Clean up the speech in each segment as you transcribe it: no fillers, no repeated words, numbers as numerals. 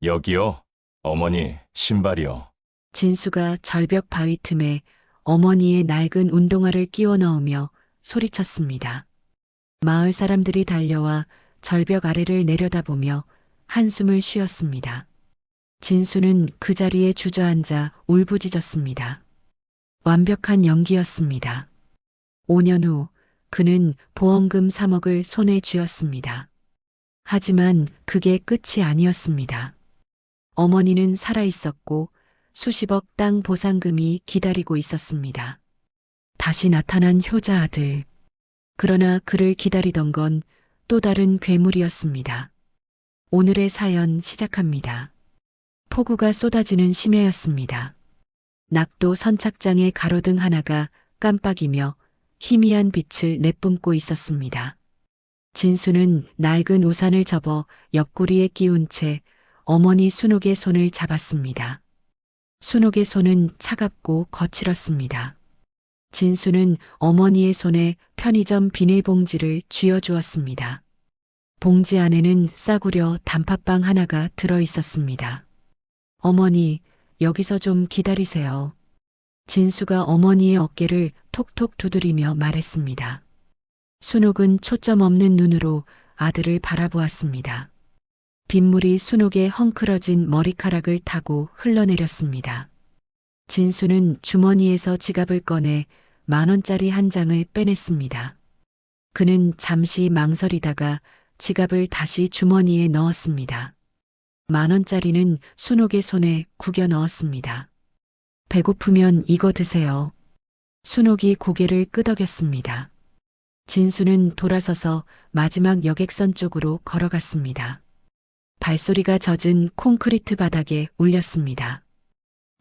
여기요. 어머니, 신발이요. 진수가 절벽 바위 틈에 어머니의 낡은 운동화를 끼워 넣으며 소리쳤습니다. 마을 사람들이 달려와 절벽 아래를 내려다보며 한숨을 쉬었습니다. 진수는 그 자리에 주저앉아 울부짖었습니다. 완벽한 연기였습니다. 5년 후 그는 보험금 3억을 손에 쥐었습니다. 하지만 그게 끝이 아니었습니다. 어머니는 살아있었고 수십억 땅 보상금이 기다리고 있었습니다. 다시 나타난 효자 아들. 그러나 그를 기다리던 건 또 다른 괴물이었습니다. 오늘의 사연 시작합니다. 폭우가 쏟아지는 심야였습니다. 낙도 선착장의 가로등 하나가 깜빡이며 희미한 빛을 내뿜고 있었습니다. 진수는 낡은 우산을 접어 옆구리에 끼운 채 어머니 순옥의 손을 잡았습니다. 순옥의 손은 차갑고 거칠었습니다. 진수는 어머니의 손에 편의점 비닐봉지를 쥐어주었습니다. 봉지 안에는 싸구려 단팥빵 하나가 들어 있었습니다. 어머니, 여기서 좀 기다리세요. 진수가 어머니의 어깨를 톡톡 두드리며 말했습니다. 순옥은 초점 없는 눈으로 아들을 바라보았습니다. 빗물이 순옥의 헝클어진 머리카락을 타고 흘러내렸습니다. 진수는 주머니에서 지갑을 꺼내 10,000원짜리 한 장을 빼냈습니다. 그는 잠시 망설이다가 지갑을 다시 주머니에 넣었습니다. 10,000원짜리는 순옥의 손에 구겨 넣었습니다. 배고프면 이거 드세요. 순옥이 고개를 끄덕였습니다. 진수는 돌아서서 마지막 여객선 쪽으로 걸어갔습니다. 발소리가 젖은 콘크리트 바닥에 울렸습니다.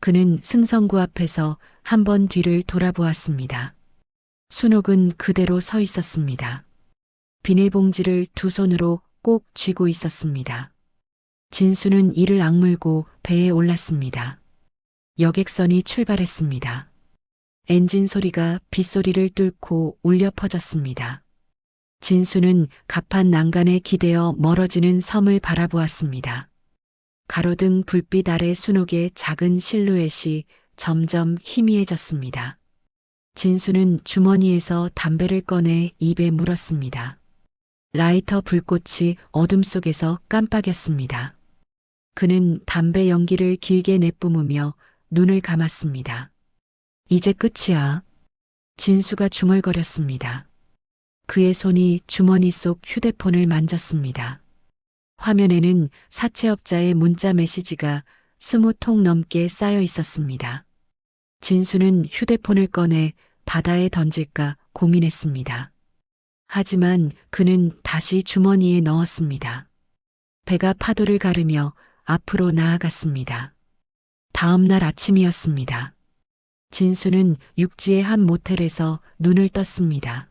그는 승성구 앞에서 한 번 뒤를 돌아보았습니다. 순옥은 그대로 서 있었습니다. 비닐봉지를 두 손으로 꼭 쥐고 있었습니다. 진수는 이를 악물고 배에 올랐습니다. 여객선이 출발했습니다. 엔진 소리가 빗소리를 뚫고 울려 퍼졌습니다. 진수는 갑판 난간에 기대어 멀어지는 섬을 바라보았습니다. 가로등 불빛 아래 순옥의 작은 실루엣이 점점 희미해졌습니다. 진수는 주머니에서 담배를 꺼내 입에 물었습니다. 라이터 불꽃이 어둠 속에서 깜빡였습니다. 그는 담배 연기를 길게 내뿜으며 눈을 감았습니다. 이제 끝이야. 진수가 중얼거렸습니다. 그의 손이 주머니 속 휴대폰을 만졌습니다. 화면에는 사채업자의 문자 메시지가 20통 넘게 쌓여 있었습니다. 진수는 휴대폰을 꺼내 바다에 던질까 고민했습니다. 하지만 그는 다시 주머니에 넣었습니다. 배가 파도를 가르며 앞으로 나아갔습니다. 다음 날 아침이었습니다. 진수는 육지의 한 모텔에서 눈을 떴습니다.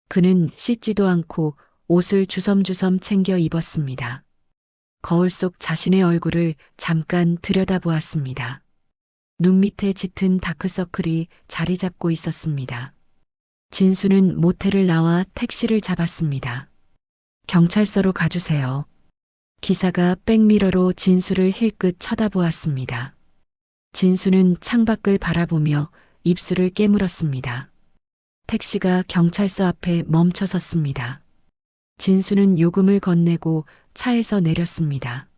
그는 씻지도 않고 옷을 주섬주섬 챙겨 입었습니다. 거울 속 자신의 얼굴을 잠깐 들여다보았습니다. 눈 밑에 짙은 다크서클이 자리 잡고 있었습니다. 진수는 모텔을 나와 택시를 잡았습니다. 경찰서로 가주세요. 기사가 백미러로 진수를 힐끗 쳐다보았습니다. 진수는 창밖을 바라보며 입술을 깨물었습니다. 택시가 경찰서 앞에 멈춰 섰습니다. 진수는 요금을 건네고 차에서 내렸습니다.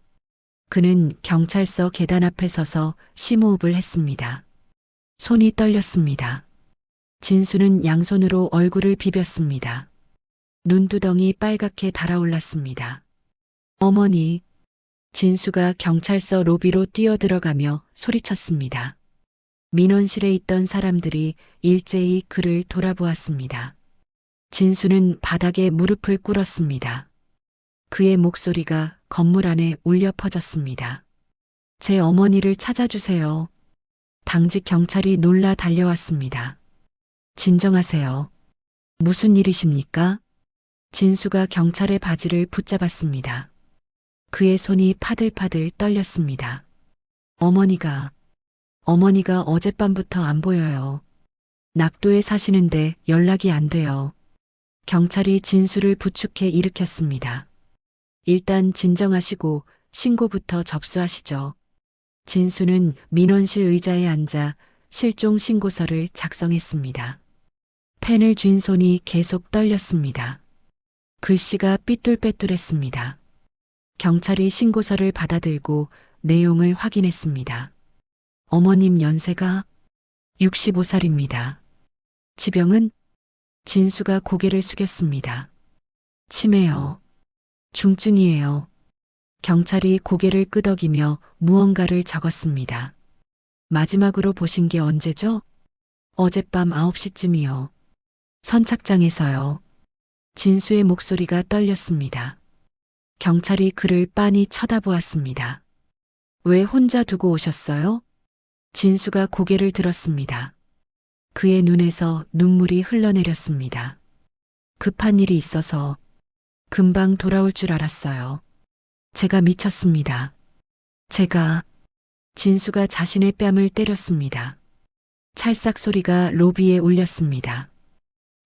그는 경찰서 계단 앞에 서서 심호흡을 했습니다. 손이 떨렸습니다. 진수는 양손으로 얼굴을 비볐습니다. 눈두덩이 빨갛게 달아올랐습니다. 어머니. 진수가 경찰서 로비로 뛰어들어가며 소리쳤습니다. 민원실에 있던 사람들이 일제히 그를 돌아보았습니다. 진수는 바닥에 무릎을 꿇었습니다. 그의 목소리가 건물 안에 울려 퍼졌습니다. 제 어머니를 찾아주세요. 당직 경찰이 놀라 달려왔습니다. 진정하세요. 무슨 일이십니까? 진수가 경찰의 바지를 붙잡았습니다. 그의 손이 파들파들 떨렸습니다. 어머니가 어젯밤부터 안 보여요. 낙도에 사시는데 연락이 안 돼요. 경찰이 진수를 부축해 일으켰습니다. 일단 진정하시고 신고부터 접수하시죠. 진수는 민원실 의자에 앉아 실종 신고서를 작성했습니다. 펜을 쥔 손이 계속 떨렸습니다. 글씨가 삐뚤빼뚤했습니다. 경찰이 신고서를 받아들고 내용을 확인했습니다. 어머님 연세가 65살입니다. 지병은? 진수가 고개를 숙였습니다. 치매요. 중증이에요. 경찰이 고개를 끄덕이며 무언가를 적었습니다. 마지막으로 보신 게 언제죠? 어젯밤 9시쯤이요. 선착장에서요. 진수의 목소리가 떨렸습니다. 경찰이 그를 빤히 쳐다보았습니다. 왜 혼자 두고 오셨어요? 진수가 고개를 들었습니다. 그의 눈에서 눈물이 흘러내렸습니다. 급한 일이 있어서 금방 돌아올 줄 알았어요. 제가 미쳤습니다. 진수가 자신의 뺨을 때렸습니다. 찰싹 소리가 로비에 울렸습니다.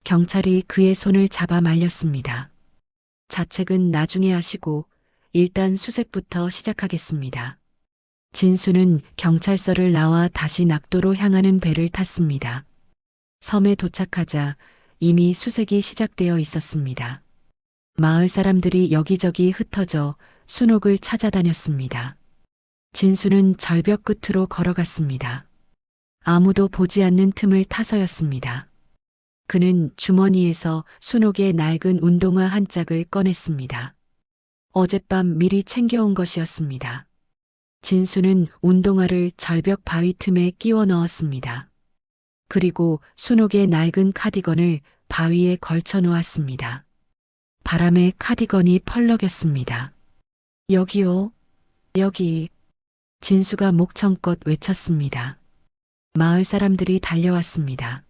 경찰이 그의 손을 잡아 말렸습니다. 자책은 나중에 하시고 일단 수색부터 시작하겠습니다. 진수는 경찰서를 나와 다시 낙도로 향하는 배를 탔습니다. 섬에 도착하자 이미 수색이 시작되어 있었습니다. 마을 사람들이 여기저기 흩어져 순옥을 찾아다녔습니다. 진수는 절벽 끝으로 걸어갔습니다. 아무도 보지 않는 틈을 타서였습니다. 그는 주머니에서 순옥의 낡은 운동화 한 짝을 꺼냈습니다. 어젯밤 미리 챙겨온 것이었습니다. 진수는 운동화를 절벽 바위 틈에 끼워 넣었습니다. 그리고 순옥의 낡은 카디건을 바위에 걸쳐 놓았습니다. 바람에 카디건이 펄럭였습니다. 여기요, 여기. 진수가 목청껏 외쳤습니다. 마을 사람들이 달려왔습니다.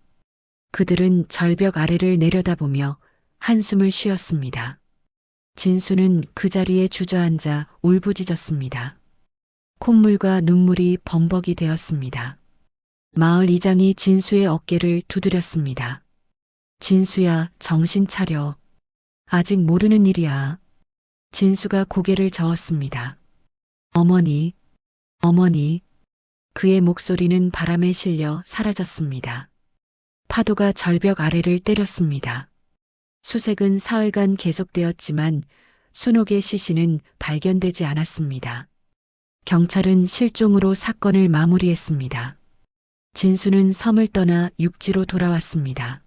그들은 절벽 아래를 내려다보며 한숨을 쉬었습니다. 진수는 그 자리에 주저앉아 울부짖었습니다. 콧물과 눈물이 범벅이 되었습니다. 마을 이장이 진수의 어깨를 두드렸습니다. 진수야, 정신 차려. 아직 모르는 일이야. 진수가 고개를 저었습니다. 어머니. 그의 목소리는 바람에 실려 사라졌습니다. 파도가 절벽 아래를 때렸습니다. 수색은 사흘간 계속되었지만 순옥의 시신은 발견되지 않았습니다. 경찰은 실종으로 사건을 마무리했습니다. 진수는 섬을 떠나 육지로 돌아왔습니다.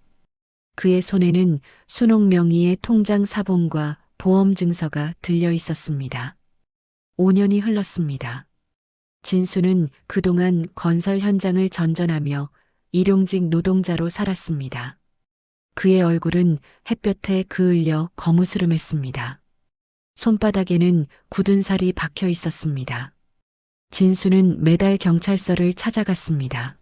그의 손에는 순옥 명의의 통장 사본과 보험 증서가 들려 있었습니다. 5년이 흘렀습니다. 진수는 그동안 건설 현장을 전전하며 일용직 노동자로 살았습니다. 그의 얼굴은 햇볕에 그을려 거무스름했습니다. 손바닥에는 굳은 살이 박혀 있었습니다. 진수는 매달 경찰서를 찾아갔습니다.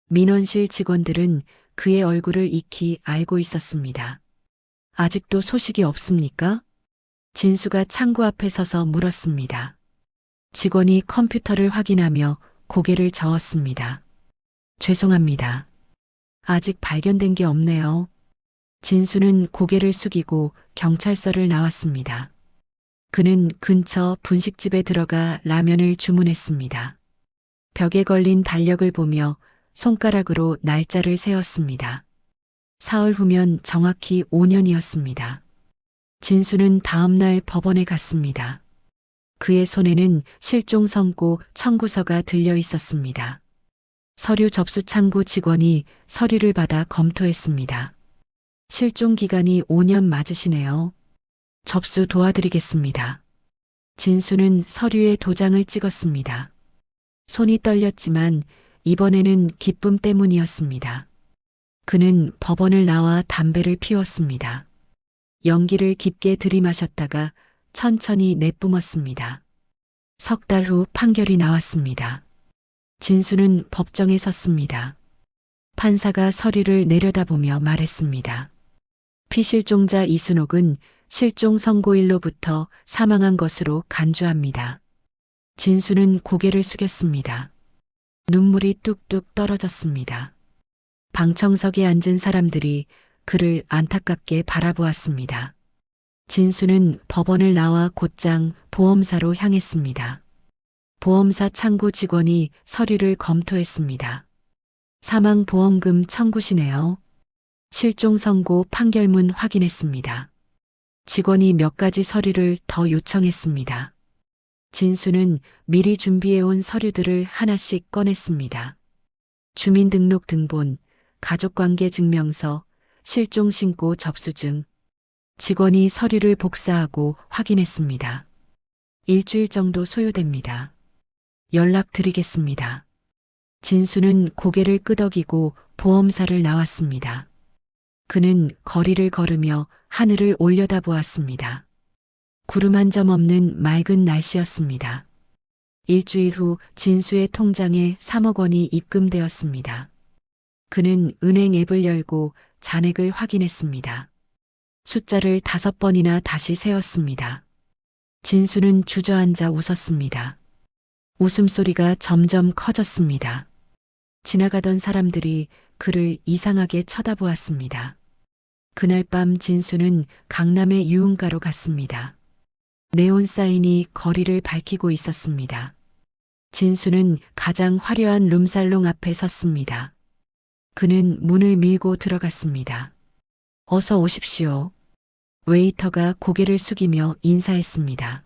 민원실 직원들은 그의 얼굴을 익히 알고 있었습니다. 아직도 소식이 없습니까? 진수가 창구 앞에 서서 물었습니다. 직원이 컴퓨터를 확인하며 고개를 저었습니다. 죄송합니다. 아직 발견된 게 없네요. 진수는 고개를 숙이고 경찰서를 나왔습니다. 그는 근처 분식집에 들어가 라면을 주문했습니다. 벽에 걸린 달력을 보며 손가락으로 날짜를 세었습니다. 사흘 후면 정확히 5년이었습니다. 진수는 다음 날 법원에 갔습니다. 그의 손에는 실종 선고 청구서가 들려 있었습니다. 서류 접수 창구 직원이 서류를 받아 검토했습니다. 실종 기간이 5년 맞으시네요. 접수 도와드리겠습니다. 진수는 서류에 도장을 찍었습니다. 손이 떨렸지만 이번에는 기쁨 때문이었습니다. 그는 법원을 나와 담배를 피웠습니다. 연기를 깊게 들이마셨다가 천천히 내뿜었습니다. 석 달 후 판결이 나왔습니다. 진수는 법정에 섰습니다. 판사가 서류를 내려다보며 말했습니다. 피실종자 이순옥은 실종 선고일로부터 사망한 것으로 간주합니다. 진수는 고개를 숙였습니다. 눈물이 뚝뚝 떨어졌습니다. 방청석에 앉은 사람들이 그를 안타깝게 바라보았습니다. 진수는 법원을 나와 곧장 보험사로 향했습니다. 보험사 창구 직원이 서류를 검토했습니다. 사망보험금 청구시네요. 실종 선고 판결문 확인했습니다. 직원이 몇 가지 서류를 더 요청했습니다. 진수는 미리 준비해온 서류들을 하나씩 꺼냈습니다. 주민등록 등본, 가족관계 증명서, 실종신고 접수증. 직원이 서류를 복사하고 확인했습니다. 일주일 정도 소요됩니다. 연락드리겠습니다. 진수는 고개를 끄덕이고 보험사를 나왔습니다. 그는 거리를 걸으며 하늘을 올려다보았습니다. 구름 한 점 없는 맑은 날씨였습니다. 일주일 후 진수의 통장에 3억 원이 입금되었습니다. 그는 은행 앱을 열고 잔액을 확인했습니다. 숫자를 5번이나 다시 세었습니다. 진수는 주저앉아 웃었습니다. 웃음소리가 점점 커졌습니다. 지나가던 사람들이 그를 이상하게 쳐다보았습니다. 그날 밤 진수는 강남의 유흥가로 갔습니다. 네온 사인이 거리를 밝히고 있었습니다. 진수는 가장 화려한 룸살롱 앞에 섰습니다. 그는 문을 밀고 들어갔습니다. 어서 오십시오. 웨이터가 고개를 숙이며 인사했습니다.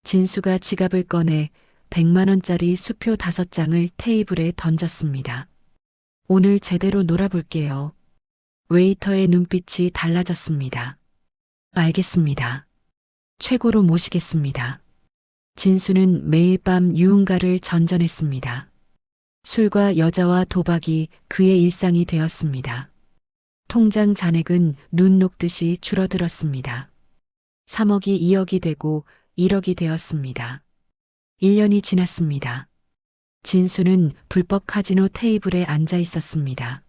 진수가 지갑을 꺼내 100만 원짜리 수표 5장을 테이블에 던졌습니다. 오늘 제대로 놀아볼게요. 웨이터의 눈빛이 달라졌습니다. 알겠습니다. 최고로 모시겠습니다. 진수는 매일 밤 유흥가를 전전했습니다. 술과 여자와 도박이 그의 일상이 되었습니다. 통장 잔액은 눈 녹듯이 줄어들었습니다. 3억이 2억이 되고 1억이 되었습니다. 1년이 지났습니다. 진수는 불법 카지노 테이블에 앉아 있었습니다.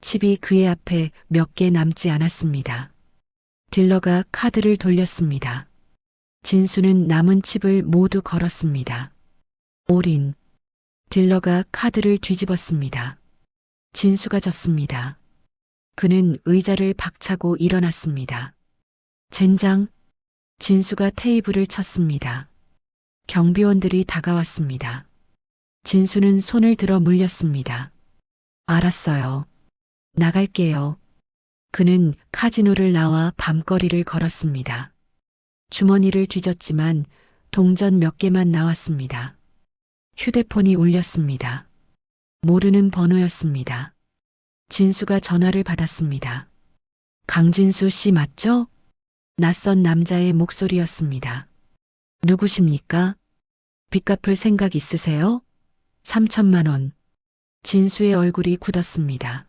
칩이 그의 앞에 몇 개 남지 않았습니다. 딜러가 카드를 돌렸습니다. 진수는 남은 칩을 모두 걸었습니다. 올인. 딜러가 카드를 뒤집었습니다. 진수가 졌습니다. 그는 의자를 박차고 일어났습니다. 젠장. 진수가 테이블을 쳤습니다. 경비원들이 다가왔습니다. 진수는 손을 들어 물렸습니다. 알았어요. 나갈게요. 그는 카지노를 나와 밤거리를 걸었습니다. 주머니를 뒤졌지만 동전 몇 개만 나왔습니다. 휴대폰이 울렸습니다. 모르는 번호였습니다. 진수가 전화를 받았습니다. 강진수 씨 맞죠? 낯선 남자의 목소리였습니다. 누구십니까? 빚 갚을 생각 있으세요? 3천만 원. 진수의 얼굴이 굳었습니다.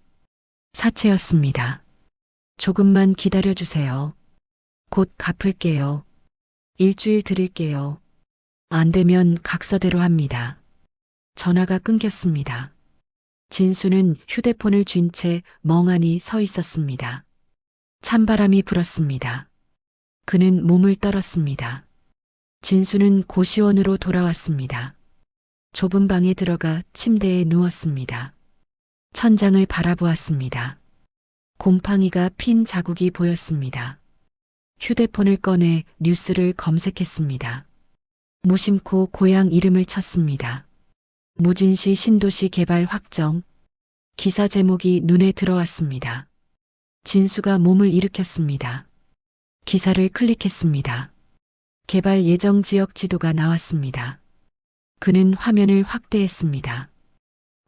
사채였습니다. 조금만 기다려주세요. 곧 갚을게요. 일주일 드릴게요. 안 되면 각서대로 합니다. 전화가 끊겼습니다. 진수는 휴대폰을 쥔 채 멍하니 서 있었습니다. 찬바람이 불었습니다. 그는 몸을 떨었습니다. 진수는 고시원으로 돌아왔습니다. 좁은 방에 들어가 침대에 누웠습니다. 천장을 바라보았습니다. 곰팡이가 핀 자국이 보였습니다. 휴대폰을 꺼내 뉴스를 검색했습니다. 무심코 고향 이름을 쳤습니다. 무진시 신도시 개발 확정. 기사 제목이 눈에 들어왔습니다. 진수가 몸을 일으켰습니다. 기사를 클릭했습니다. 개발 예정 지역 지도가 나왔습니다. 그는 화면을 확대했습니다.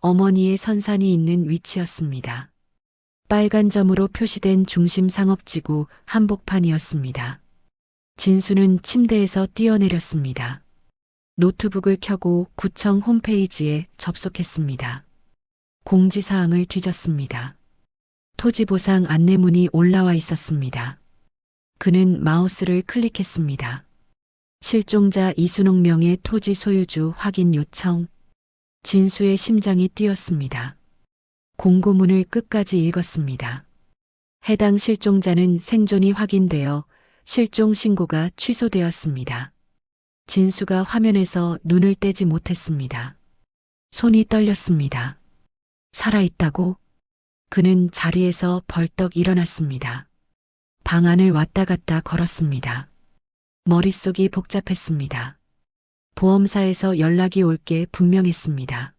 어머니의 선산이 있는 위치였습니다. 빨간 점으로 표시된 중심 상업지구 한복판이었습니다. 진수는 침대에서 뛰어내렸습니다. 노트북을 켜고 구청 홈페이지에 접속했습니다. 공지사항을 뒤졌습니다. 토지보상 안내문이 올라와 있었습니다. 그는 마우스를 클릭했습니다. 실종자 이순옥 명의 토지 소유주 확인 요청. 진수의 심장이 뛰었습니다. 공고문을 끝까지 읽었습니다. 해당 실종자는 생존이 확인되어 실종 신고가 취소되었습니다. 진수가 화면에서 눈을 떼지 못했습니다. 손이 떨렸습니다. 살아있다고? 그는 자리에서 벌떡 일어났습니다. 방 안을 왔다 갔다 걸었습니다. 머릿속이 복잡했습니다. 보험사에서 연락이 올 게 분명했습니다.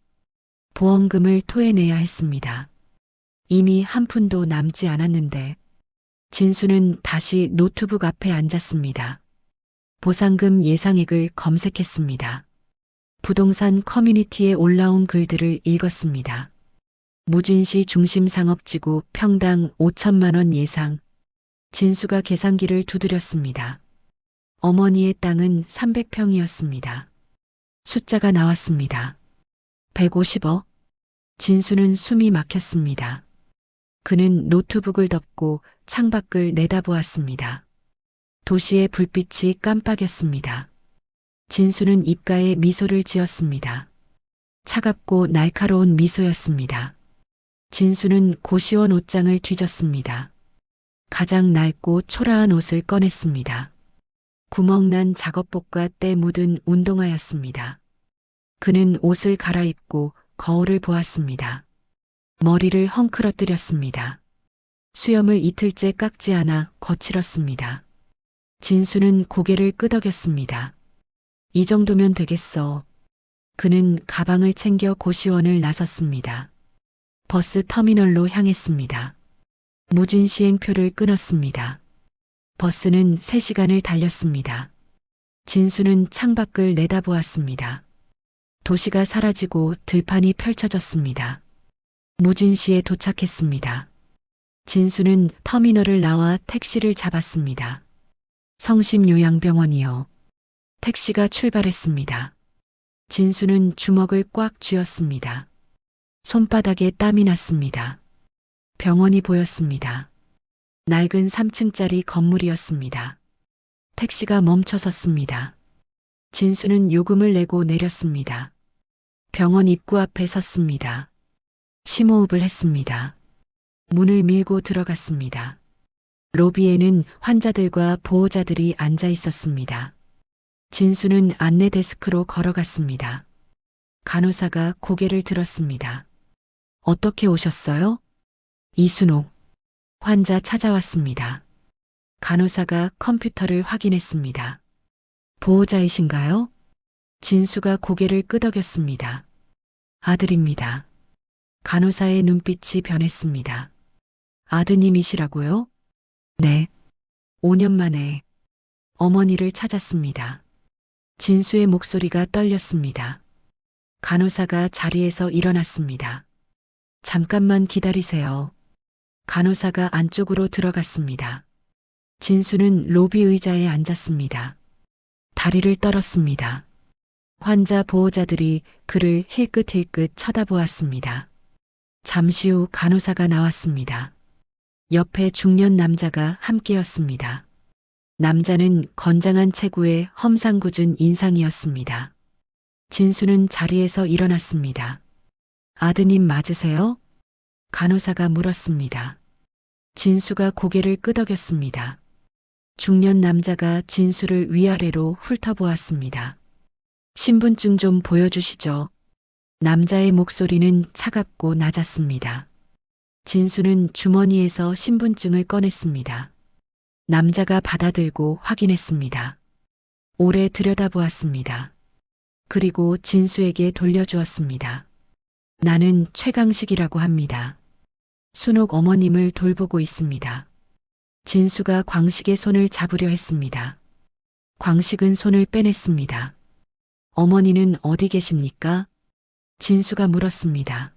보험금을 토해내야 했습니다. 이미 한 푼도 남지 않았는데 진수는 다시 노트북 앞에 앉았습니다. 보상금 예상액을 검색했습니다. 부동산 커뮤니티에 올라온 글들을 읽었습니다. 무진시 중심상업지구 평당 5천만 원 예상. 진수가 계산기를 두드렸습니다. 어머니의 땅은 300평이었습니다. 숫자가 나왔습니다. 150억. 진수는 숨이 막혔습니다. 그는 노트북을 덮고 창밖을 내다보았습니다. 도시의 불빛이 깜빡였습니다. 진수는 입가에 미소를 지었습니다. 차갑고 날카로운 미소였습니다. 진수는 고시원 옷장을 뒤졌습니다. 가장 낡고 초라한 옷을 꺼냈습니다. 구멍난 작업복과 때 묻은 운동화였습니다. 그는 옷을 갈아입고 거울을 보았습니다. 머리를 헝클어뜨렸습니다. 수염을 이틀째 깎지 않아 거칠었습니다. 진수는 고개를 끄덕였습니다. 이 정도면 되겠어. 그는 가방을 챙겨 고시원을 나섰습니다. 버스 터미널로 향했습니다. 무진 시행표를 끊었습니다. 버스는 3시간을 달렸습니다. 진수는 창밖을 내다보았습니다. 도시가 사라지고 들판이 펼쳐졌습니다. 무진시에 도착했습니다. 진수는 터미널을 나와 택시를 잡았습니다. 성심요양병원이요. 택시가 출발했습니다. 진수는 주먹을 꽉 쥐었습니다. 손바닥에 땀이 났습니다. 병원이 보였습니다. 낡은 3층짜리 건물이었습니다. 택시가 멈춰 섰습니다. 진수는 요금을 내고 내렸습니다. 병원 입구 앞에 섰습니다. 심호흡을 했습니다. 문을 밀고 들어갔습니다. 로비에는 환자들과 보호자들이 앉아 있었습니다. 진수는 안내 데스크로 걸어갔습니다. 간호사가 고개를 들었습니다. 어떻게 오셨어요? 이순옥. 환자 찾아왔습니다. 간호사가 컴퓨터를 확인했습니다. 보호자이신가요? 진수가 고개를 끄덕였습니다. 아들입니다. 간호사의 눈빛이 변했습니다. 아드님이시라고요? 네. 5년 만에 어머니를 찾았습니다. 진수의 목소리가 떨렸습니다. 간호사가 자리에서 일어났습니다. 잠깐만 기다리세요. 간호사가 안쪽으로 들어갔습니다. 진수는 로비 의자에 앉았습니다. 다리를 떨었습니다. 환자 보호자들이 그를 힐끗힐끗 쳐다보았습니다. 잠시 후 간호사가 나왔습니다. 옆에 중년 남자가 함께였습니다. 남자는 건장한 체구에 험상궂은 인상이었습니다. 진수는 자리에서 일어났습니다. 아드님 맞으세요? 간호사가 물었습니다. 진수가 고개를 끄덕였습니다. 중년 남자가 진수를 위아래로 훑어보았습니다. 신분증 좀 보여주시죠. 남자의 목소리는 차갑고 낮았습니다. 진수는 주머니에서 신분증을 꺼냈습니다. 남자가 받아들고 확인했습니다. 오래 들여다보았습니다. 그리고 진수에게 돌려주었습니다. 나는 최강식이라고 합니다. 순옥 어머님을 돌보고 있습니다. 진수가 광식의 손을 잡으려 했습니다. 광식은 손을 빼냈습니다. 어머니는 어디 계십니까? 진수가 물었습니다.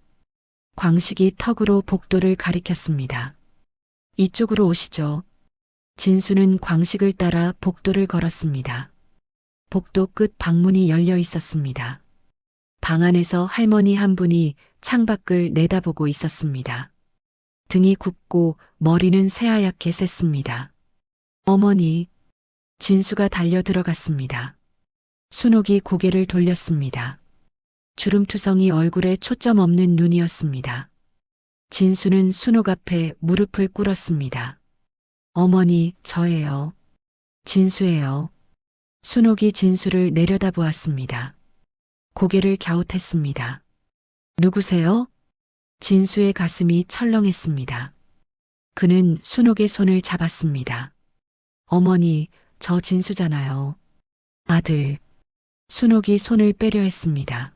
광식이 턱으로 복도를 가리켰습니다. 이쪽으로 오시죠. 진수는 광식을 따라 복도를 걸었습니다. 복도 끝 방문이 열려 있었습니다. 방 안에서 할머니 한 분이 창밖을 내다보고 있었습니다. 등이 굽고 머리는 새하얗게 셌습니다. 어머니. 진수가 달려 들어갔습니다. 순옥이 고개를 돌렸습니다. 주름투성이 얼굴에 초점 없는 눈이었습니다. 진수는 순옥 앞에 무릎을 꿇었습니다. 어머니, 저예요. 진수예요. 순옥이 진수를 내려다보았습니다. 고개를 갸웃했습니다. 누구세요? 진수의 가슴이 철렁했습니다. 그는 순옥의 손을 잡았습니다. 어머니, 저 진수잖아요. 아들. 순옥이 손을 빼려 했습니다.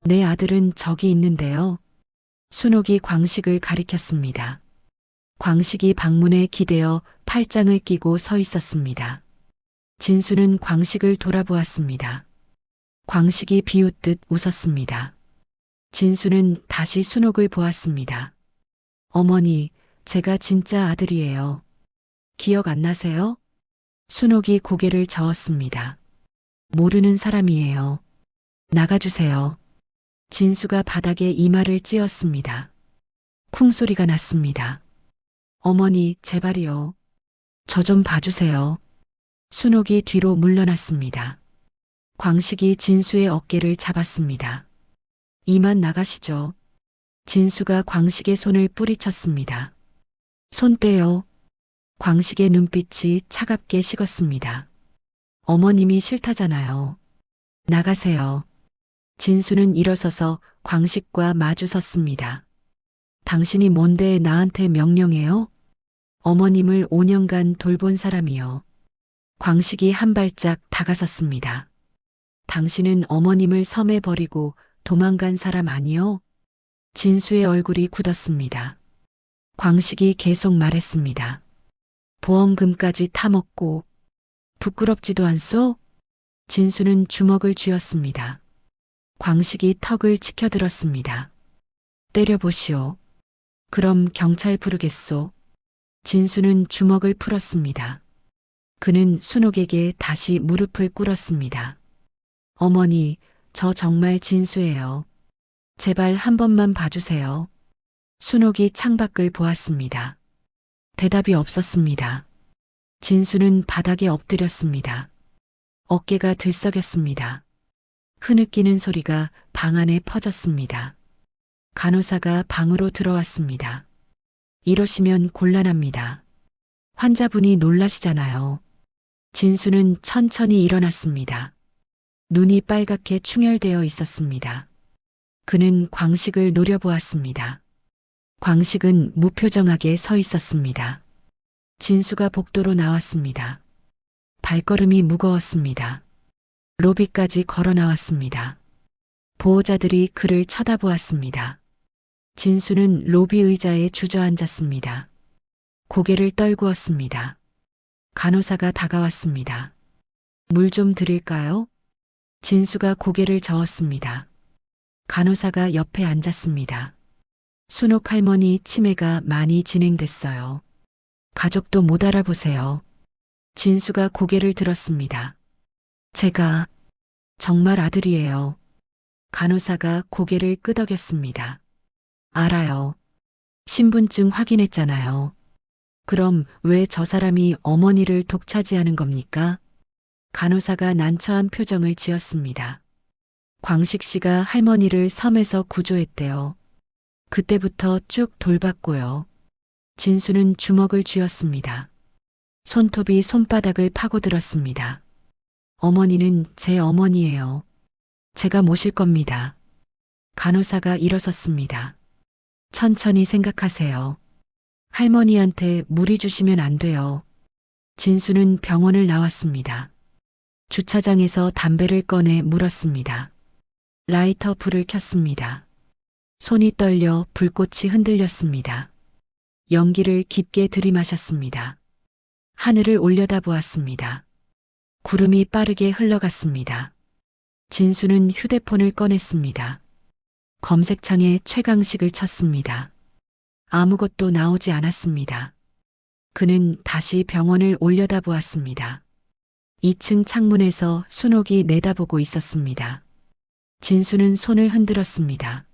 내 아들은 저기 있는데요. 순옥이 광식을 가리켰습니다. 광식이 방문에 기대어 팔짱을 끼고 서 있었습니다. 진수는 광식을 돌아보았습니다. 광식이 비웃듯 웃었습니다. 진수는 다시 순옥을 보았습니다. 어머니, 제가 진짜 아들이에요. 기억 안 나세요? 순옥이 고개를 저었습니다. 모르는 사람이에요. 나가주세요. 진수가 바닥에 이마를 찧었습니다. 쿵 소리가 났습니다. 어머니, 제발이요. 저 좀 봐주세요. 순옥이 뒤로 물러났습니다. 광식이 진수의 어깨를 잡았습니다. 이만 나가시죠. 진수가 광식의 손을 뿌리쳤습니다. 손 떼요. 광식의 눈빛이 차갑게 식었습니다. 어머님이 싫다잖아요. 나가세요. 진수는 일어서서 광식과 마주 섰습니다. 당신이 뭔데 나한테 명령해요? 어머님을 5년간 돌본 사람이요. 광식이 한 발짝 다가섰습니다. 당신은 어머님을 섬에 버리고 도망간 사람 아니요? 진수의 얼굴이 굳었습니다. 광식이 계속 말했습니다. 보험금까지 타먹고 부끄럽지도 않소? 진수는 주먹을 쥐었습니다. 광식이 턱을 치켜들었습니다. 때려보시오. 그럼 경찰 부르겠소. 진수는 주먹을 풀었습니다. 그는 순옥에게 다시 무릎을 꿇었습니다. 어머니, 저 정말 진수예요. 제발 한 번만 봐주세요. 순옥이 창밖을 보았습니다. 대답이 없었습니다. 진수는 바닥에 엎드렸습니다. 어깨가 들썩였습니다. 흐느끼는 소리가 방 안에 퍼졌습니다. 간호사가 방으로 들어왔습니다. 이러시면 곤란합니다. 환자분이 놀라시잖아요. 진수는 천천히 일어났습니다. 눈이 빨갛게 충혈되어 있었습니다. 그는 광식을 노려보았습니다. 광식은 무표정하게 서 있었습니다. 진수가 복도로 나왔습니다. 발걸음이 무거웠습니다. 로비까지 걸어 나왔습니다. 보호자들이 그를 쳐다보았습니다. 진수는 로비 의자에 주저앉았습니다. 고개를 떨구었습니다. 간호사가 다가왔습니다. 물 좀 드릴까요? 진수가 고개를 저었습니다. 간호사가 옆에 앉았습니다. 순옥 할머니 치매가 많이 진행됐어요. 가족도 못 알아보세요. 진수가 고개를 들었습니다. 제가 정말 아들이에요. 간호사가 고개를 끄덕였습니다. 알아요. 신분증 확인했잖아요. 그럼 왜 저 사람이 어머니를 독차지하는 겁니까? 간호사가 난처한 표정을 지었습니다. 광식 씨가 할머니를 섬에서 구조했대요. 그때부터 쭉 돌봤고요. 진수는 주먹을 쥐었습니다. 손톱이 손바닥을 파고들었습니다. 어머니는 제 어머니예요. 제가 모실 겁니다. 간호사가 일어섰습니다. 천천히 생각하세요. 할머니한테 무리 주시면 안 돼요. 진수는 병원을 나왔습니다. 주차장에서 담배를 꺼내 물었습니다. 라이터 불을 켰습니다. 손이 떨려 불꽃이 흔들렸습니다. 연기를 깊게 들이마셨습니다. 하늘을 올려다보았습니다. 구름이 빠르게 흘러갔습니다. 진수는 휴대폰을 꺼냈습니다. 검색창에 최강식을 쳤습니다. 아무것도 나오지 않았습니다. 그는 다시 병원을 올려다보았습니다. 2층 창문에서 순옥이 내다보고 있었습니다. 진수는 손을 흔들었습니다.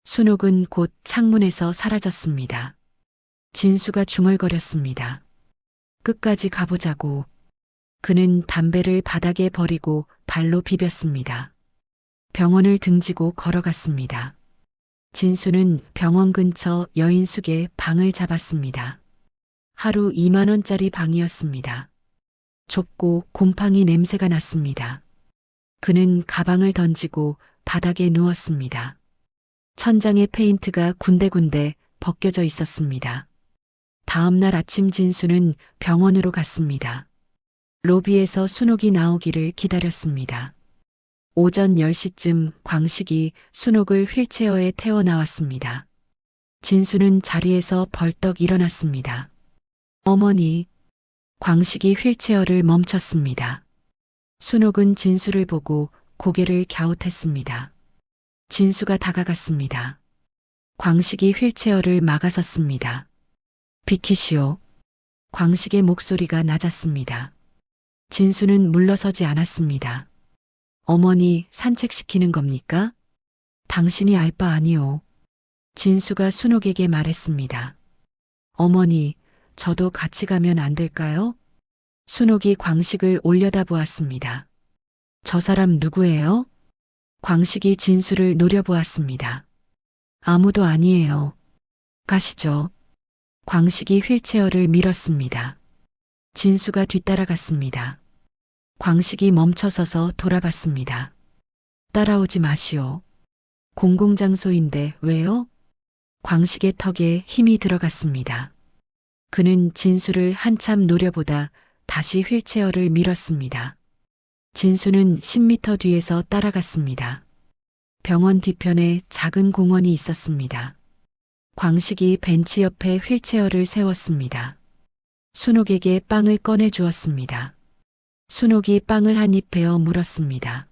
순옥은 곧 창문에서 사라졌습니다. 진수가 중얼거렸습니다. 끝까지 가보자고. 그는 담배를 바닥에 버리고 발로 비볐습니다. 병원을 등지고 걸어갔습니다. 진수는 병원 근처 여인숙의 방을 잡았습니다. 하루 2만 원짜리 방이었습니다. 좁고 곰팡이 냄새가 났습니다. 그는 가방을 던지고 바닥에 누웠습니다. 천장에 페인트가 군데군데 벗겨져 있었습니다. 다음 날 아침 진수는 병원으로 갔습니다. 로비에서 순옥이 나오기를 기다렸습니다. 오전 10시쯤 광식이 순옥을 휠체어에 태워 나왔습니다. 진수는 자리에서 벌떡 일어났습니다. 어머니, 광식이 휠체어를 멈췄습니다. 순옥은 진수를 보고 고개를 갸웃했습니다. 진수가 다가갔습니다. 광식이 휠체어를 막아섰습니다. 비키시오. 광식의 목소리가 낮았습니다. 진수는 물러서지 않았습니다. 어머니 산책시키는 겁니까? 당신이 알 바 아니오. 진수가 순옥에게 말했습니다. 어머니, 저도 같이 가면 안 될까요? 순옥이 광식을 올려다보았습니다. 저 사람 누구예요? 광식이 진수를 노려보았습니다. 아무도 아니에요. 가시죠. 광식이 휠체어를 밀었습니다. 진수가 뒤따라갔습니다. 광식이 멈춰서서 돌아봤습니다. 따라오지 마시오. 공공장소인데 왜요? 광식의 턱에 힘이 들어갔습니다. 그는 진수를 한참 노려보다 다시 휠체어를 밀었습니다. 진수는 10m 뒤에서 따라갔습니다. 병원 뒤편에 작은 공원이 있었습니다. 광식이 벤치 옆에 휠체어를 세웠습니다. 순옥에게 빵을 꺼내 주었습니다. 순옥이 빵을 한 입 베어 물었습니다.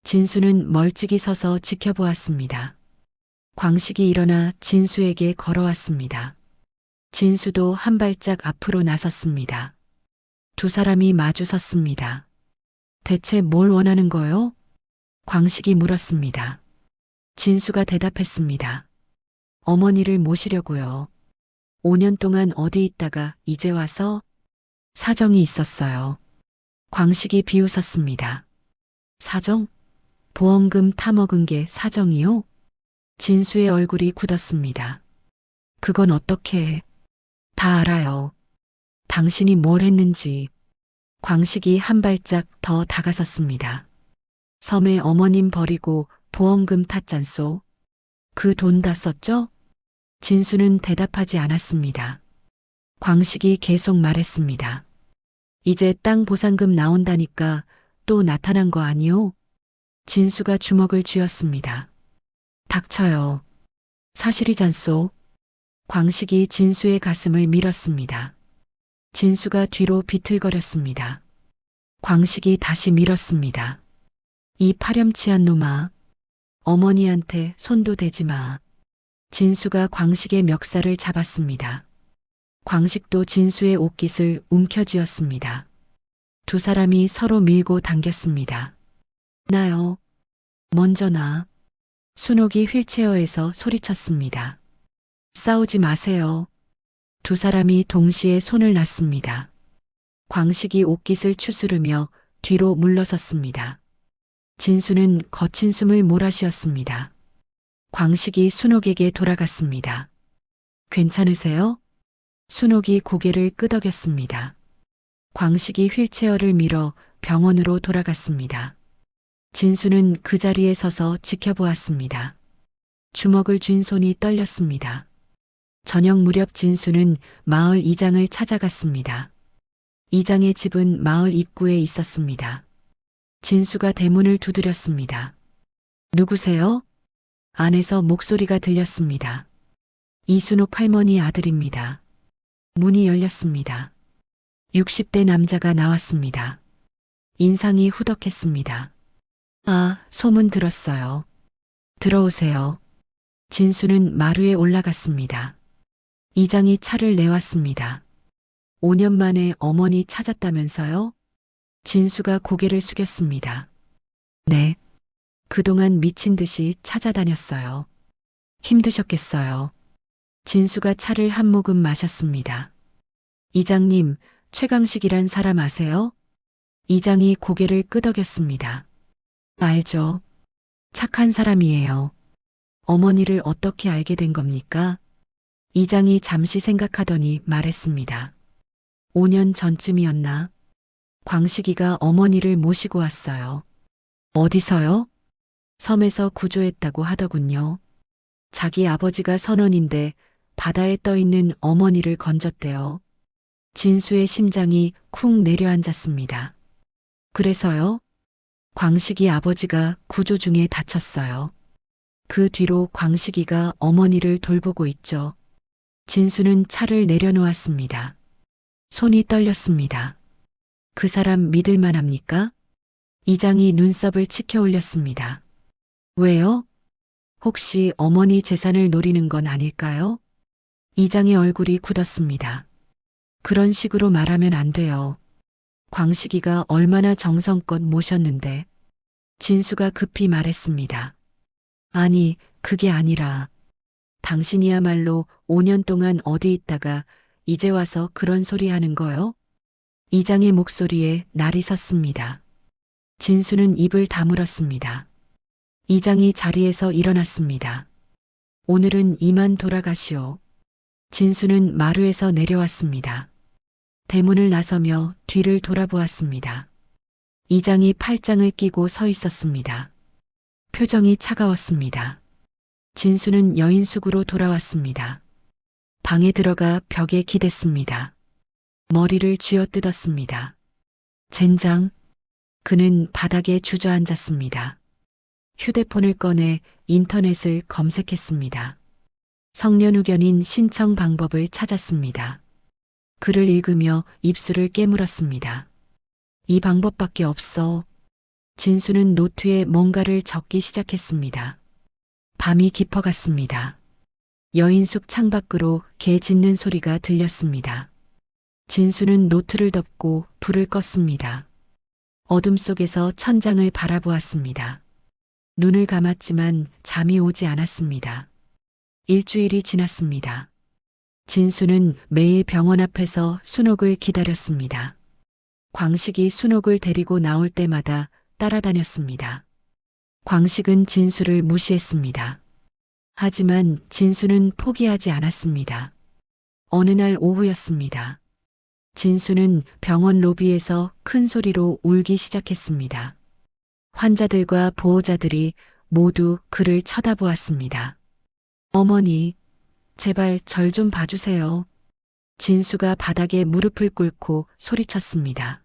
진수는 멀찍이 서서 지켜보았습니다. 광식이 일어나 진수에게 걸어왔습니다. 진수도 한 발짝 앞으로 나섰습니다. 두 사람이 마주 섰습니다. 대체 뭘 원하는 거요? 광식이 물었습니다. 진수가 대답했습니다. 어머니를 모시려고요. 5년 동안 어디 있다가 이제 와서 사정이 있었어요. 광식이 비웃었습니다. 사정? 보험금 타먹은 게 사정이요? 진수의 얼굴이 굳었습니다. 그건 어떻게 해? 다 알아요. 당신이 뭘 했는지. 광식이 한 발짝 더 다가섰습니다. 섬에 어머님 버리고 보험금 탔잖소. 그 돈 다 썼죠? 진수는 대답하지 않았습니다. 광식이 계속 말했습니다. 이제 땅 보상금 나온다니까 또 나타난 거 아니오? 진수가 주먹을 쥐었습니다. 닥쳐요. 사실이잖소. 광식이 진수의 가슴을 밀었습니다. 진수가 뒤로 비틀거렸습니다. 광식이 다시 밀었습니다. 이 파렴치한 놈아. 어머니한테 손도 대지 마. 진수가 광식의 멱살을 잡았습니다. 광식도 진수의 옷깃을 움켜쥐었습니다. 두 사람이 서로 밀고 당겼습니다. 나요. 먼저 나. 순옥이 휠체어에서 소리쳤습니다. 싸우지 마세요. 두 사람이 동시에 손을 놨습니다. 광식이 옷깃을 추스르며 뒤로 물러섰습니다. 진수는 거친 숨을 몰아쉬었습니다. 광식이 순옥에게 돌아갔습니다. 괜찮으세요? 순옥이 고개를 끄덕였습니다. 광식이 휠체어를 밀어 병원으로 돌아갔습니다. 진수는 그 자리에 서서 지켜보았습니다. 주먹을 쥔 손이 떨렸습니다. 저녁 무렵 진수는 마을 이장을 찾아갔습니다. 이장의 집은 마을 입구에 있었습니다. 진수가 대문을 두드렸습니다. 누구세요? 안에서 목소리가 들렸습니다. 이순옥 할머니 아들입니다. 문이 열렸습니다. 60대 남자가 나왔습니다. 인상이 후덕했습니다. 아, 소문 들었어요. 들어오세요. 진수는 마루에 올라갔습니다. 이장이 차를 내왔습니다. 5년 만에 어머니 찾았다면서요? 진수가 고개를 숙였습니다. 네. 그동안 미친 듯이 찾아다녔어요. 힘드셨겠어요. 진수가 차를 한 모금 마셨습니다. 이장님, 최강식이란 사람 아세요? 이장이 고개를 끄덕였습니다. 알죠. 착한 사람이에요. 어머니를 어떻게 알게 된 겁니까? 이장이 잠시 생각하더니 말했습니다. 5년 전쯤이었나? 광식이가 어머니를 모시고 왔어요. 어디서요? 섬에서 구조했다고 하더군요. 자기 아버지가 선원인데 바다에 떠 있는 어머니를 건졌대요. 진수의 심장이 쿵 내려앉았습니다. 그래서요? 광식이 아버지가 구조 중에 다쳤어요. 그 뒤로 광식이가 어머니를 돌보고 있죠. 진수는 차를 내려놓았습니다. 손이 떨렸습니다. 그 사람 믿을 만합니까? 이장이 눈썹을 치켜 올렸습니다. 왜요? 혹시 어머니 재산을 노리는 건 아닐까요? 이장의 얼굴이 굳었습니다. 그런 식으로 말하면 안 돼요. 광식이가 얼마나 정성껏 모셨는데. 진수가 급히 말했습니다. 아니, 그게 아니라 당신이야말로 5년 동안 어디 있다가 이제 와서 그런 소리 하는 거요? 이장의 목소리에 날이 섰습니다. 진수는 입을 다물었습니다. 이장이 자리에서 일어났습니다. 오늘은 이만 돌아가시오. 진수는 마루에서 내려왔습니다. 대문을 나서며 뒤를 돌아보았습니다. 이장이 팔짱을 끼고 서 있었습니다. 표정이 차가웠습니다. 진수는 여인숙으로 돌아왔습니다. 방에 들어가 벽에 기댔습니다. 머리를 쥐어뜯었습니다. 젠장. 그는 바닥에 주저앉았습니다. 휴대폰을 꺼내 인터넷을 검색했습니다. 성년후견인 신청 방법을 찾았습니다. 글을 읽으며 입술을 깨물었습니다. 이 방법밖에 없어. 진수는 노트에 뭔가를 적기 시작했습니다. 밤이 깊어갔습니다. 여인숙 창밖으로 개 짖는 소리가 들렸습니다. 진수는 노트를 덮고 불을 껐습니다. 어둠 속에서 천장을 바라보았습니다. 눈을 감았지만 잠이 오지 않았습니다. 일주일이 지났습니다. 진수는 매일 병원 앞에서 순옥을 기다렸습니다. 광식이 순옥을 데리고 나올 때마다 따라다녔습니다. 광식은 진수를 무시했습니다. 하지만 진수는 포기하지 않았습니다. 어느 날 오후였습니다. 진수는 병원 로비에서 큰 소리로 울기 시작했습니다. 환자들과 보호자들이 모두 그를 쳐다보았습니다. 어머니, 제발 절 좀 봐주세요. 진수가 바닥에 무릎을 꿇고 소리쳤습니다.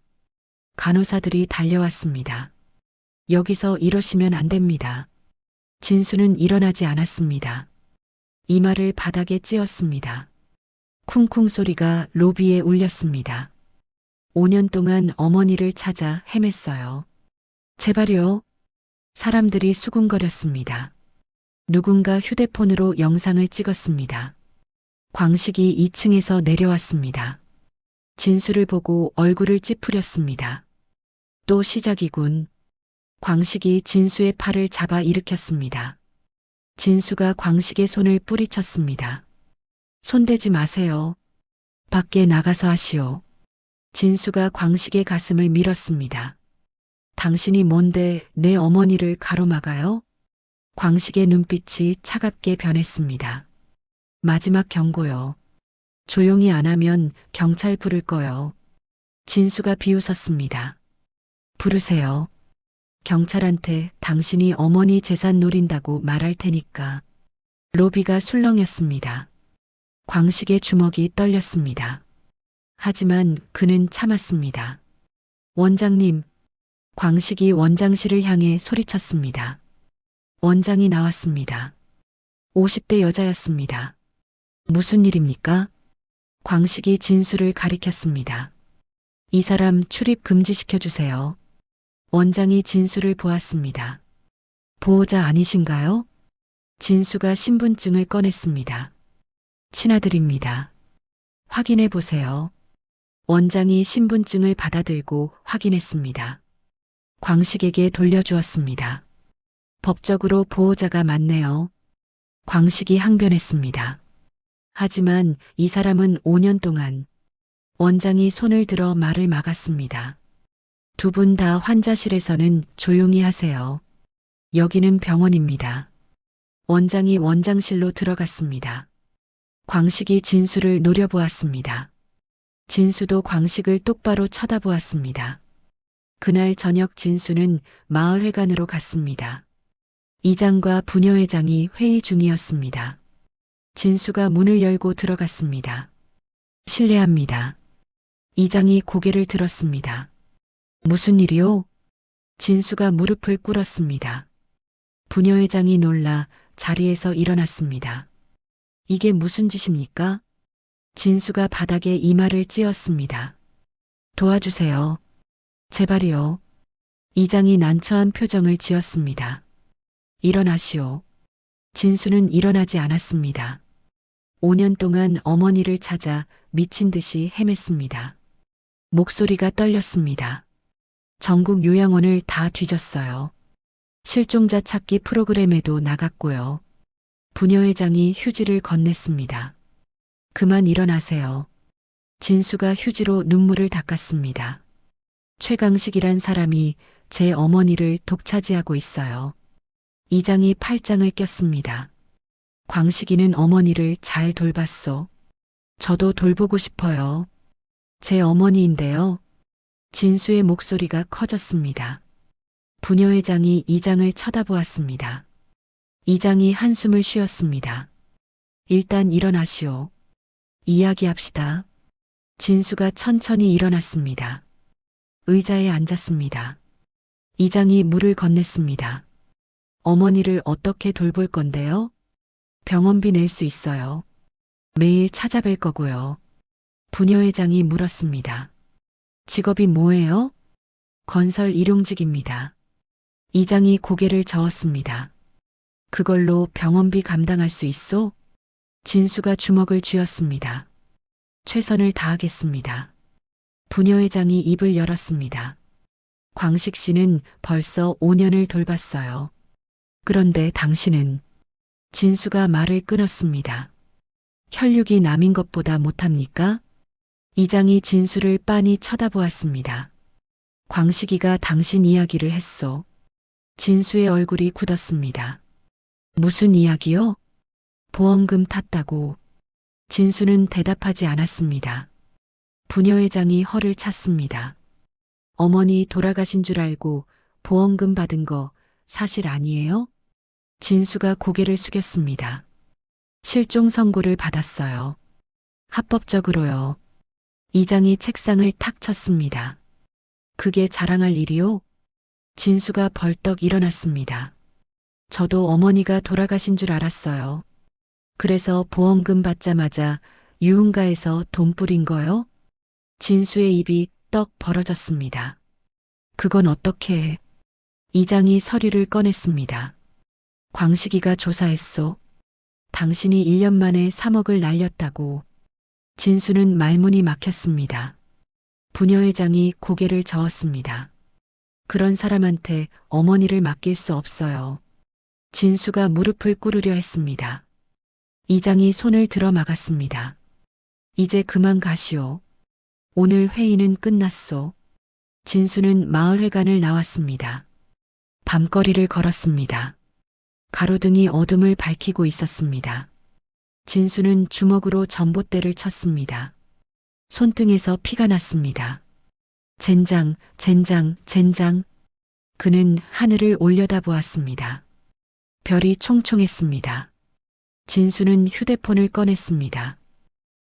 간호사들이 달려왔습니다. 여기서 이러시면 안 됩니다. 진수는 일어나지 않았습니다. 이마를 바닥에 찧었습니다. 쿵쿵 소리가 로비에 울렸습니다. 5년 동안 어머니를 찾아 헤맸어요. 제발요. 사람들이 수군거렸습니다. 누군가 휴대폰으로 영상을 찍었습니다. 광식이 2층에서 내려왔습니다. 진수를 보고 얼굴을 찌푸렸습니다. 또 시작이군. 광식이 진수의 팔을 잡아 일으켰습니다. 진수가 광식의 손을 뿌리쳤습니다. 손대지 마세요. 밖에 나가서 하시오. 진수가 광식의 가슴을 밀었습니다. 당신이 뭔데 내 어머니를 가로막아요? 광식의 눈빛이 차갑게 변했습니다. 마지막 경고요. 조용히 안 하면 경찰 부를 거요. 진수가 비웃었습니다. 부르세요. 경찰한테 당신이 어머니 재산 노린다고 말할 테니까. 로비가 술렁였습니다. 광식의 주먹이 떨렸습니다. 하지만 그는 참았습니다. 원장님, 광식이 원장실을 향해 소리쳤습니다. 원장이 나왔습니다. 50대 여자였습니다. 무슨 일입니까? 광식이 진수를 가리켰습니다. 이 사람 출입 금지시켜주세요. 원장이 진수를 보았습니다. 보호자 아니신가요? 진수가 신분증을 꺼냈습니다. 친아들입니다. 확인해 보세요. 원장이 신분증을 받아들고 확인했습니다. 광식에게 돌려주었습니다. 법적으로 보호자가 맞네요. 광식이 항변했습니다. 하지만 이 사람은 5년 동안 원장이 손을 들어 말을 막았습니다. 두 분 다 환자실에서는 조용히 하세요. 여기는 병원입니다. 원장이 원장실로 들어갔습니다. 광식이 진수를 노려보았습니다. 진수도 광식을 똑바로 쳐다보았습니다. 그날 저녁 진수는 마을회관으로 갔습니다. 이장과 부녀회장이 회의 중이었습니다. 진수가 문을 열고 들어갔습니다. 실례합니다. 이장이 고개를 들었습니다. 무슨 일이요? 진수가 무릎을 꿇었습니다. 부녀회장이 놀라 자리에서 일어났습니다. 이게 무슨 짓입니까? 진수가 바닥에 이마를 찧었습니다. 도와주세요. 제발이요. 이장이 난처한 표정을 지었습니다. 일어나시오. 진수는 일어나지 않았습니다. 5년 동안 어머니를 찾아 미친 듯이 헤맸습니다. 목소리가 떨렸습니다. 전국 요양원을 다 뒤졌어요. 실종자 찾기 프로그램에도 나갔고요. 부녀회장이 휴지를 건넸습니다. 그만 일어나세요. 진수가 휴지로 눈물을 닦았습니다. 최강식이란 사람이 제 어머니를 독차지하고 있어요. 이장이 팔짱을 꼈습니다. 광식이는 어머니를 잘 돌봤소. 저도 돌보고 싶어요. 제 어머니인데요. 진수의 목소리가 커졌습니다. 부녀회장이 이장을 쳐다보았습니다. 이장이 한숨을 쉬었습니다. 일단 일어나시오. 이야기합시다. 진수가 천천히 일어났습니다. 의자에 앉았습니다. 이장이 물을 건넸습니다. 어머니를 어떻게 돌볼 건데요? 병원비 낼 수 있어요. 매일 찾아뵐 거고요. 부녀회장이 물었습니다. 직업이 뭐예요? 건설 일용직입니다. 이장이 고개를 저었습니다. 그걸로 병원비 감당할 수 있소? 진수가 주먹을 쥐었습니다. 최선을 다하겠습니다. 부녀회장이 입을 열었습니다. 광식 씨는 벌써 5년을 돌봤어요. 그런데 당신은 진수가 말을 끊었습니다. 혈육이 남인 것보다 못합니까? 이장이 진수를 빤히 쳐다보았습니다. 광식이가 당신 이야기를 했소. 진수의 얼굴이 굳었습니다. 무슨 이야기요? 보험금 탔다고. 진수는 대답하지 않았습니다. 부녀회장이 허를 찼습니다. 어머니 돌아가신 줄 알고 보험금 받은 거 사실 아니에요? 진수가 고개를 숙였습니다. 실종 선고를 받았어요. 합법적으로요. 이장이 책상을 탁 쳤습니다. 그게 자랑할 일이요? 진수가 벌떡 일어났습니다. 저도 어머니가 돌아가신 줄 알았어요. 그래서 보험금 받자마자 유흥가에서 돈 뿌린 거요? 진수의 입이 떡 벌어졌습니다. 그건 어떻게 해? 이장이 서류를 꺼냈습니다. 광식이가 조사했소. 당신이 1년 만에 3억을 날렸다고. 진수는 말문이 막혔습니다. 부녀회장이 고개를 저었습니다. 그런 사람한테 어머니를 맡길 수 없어요. 진수가 무릎을 꿇으려 했습니다. 이장이 손을 들어 막았습니다. 이제 그만 가시오. 오늘 회의는 끝났소. 진수는 마을회관을 나왔습니다. 밤거리를 걸었습니다. 가로등이 어둠을 밝히고 있었습니다. 진수는 주먹으로 전봇대를 쳤습니다. 손등에서 피가 났습니다. 젠장, 젠장, 젠장. 그는 하늘을 올려다보았습니다. 별이 총총했습니다. 진수는 휴대폰을 꺼냈습니다.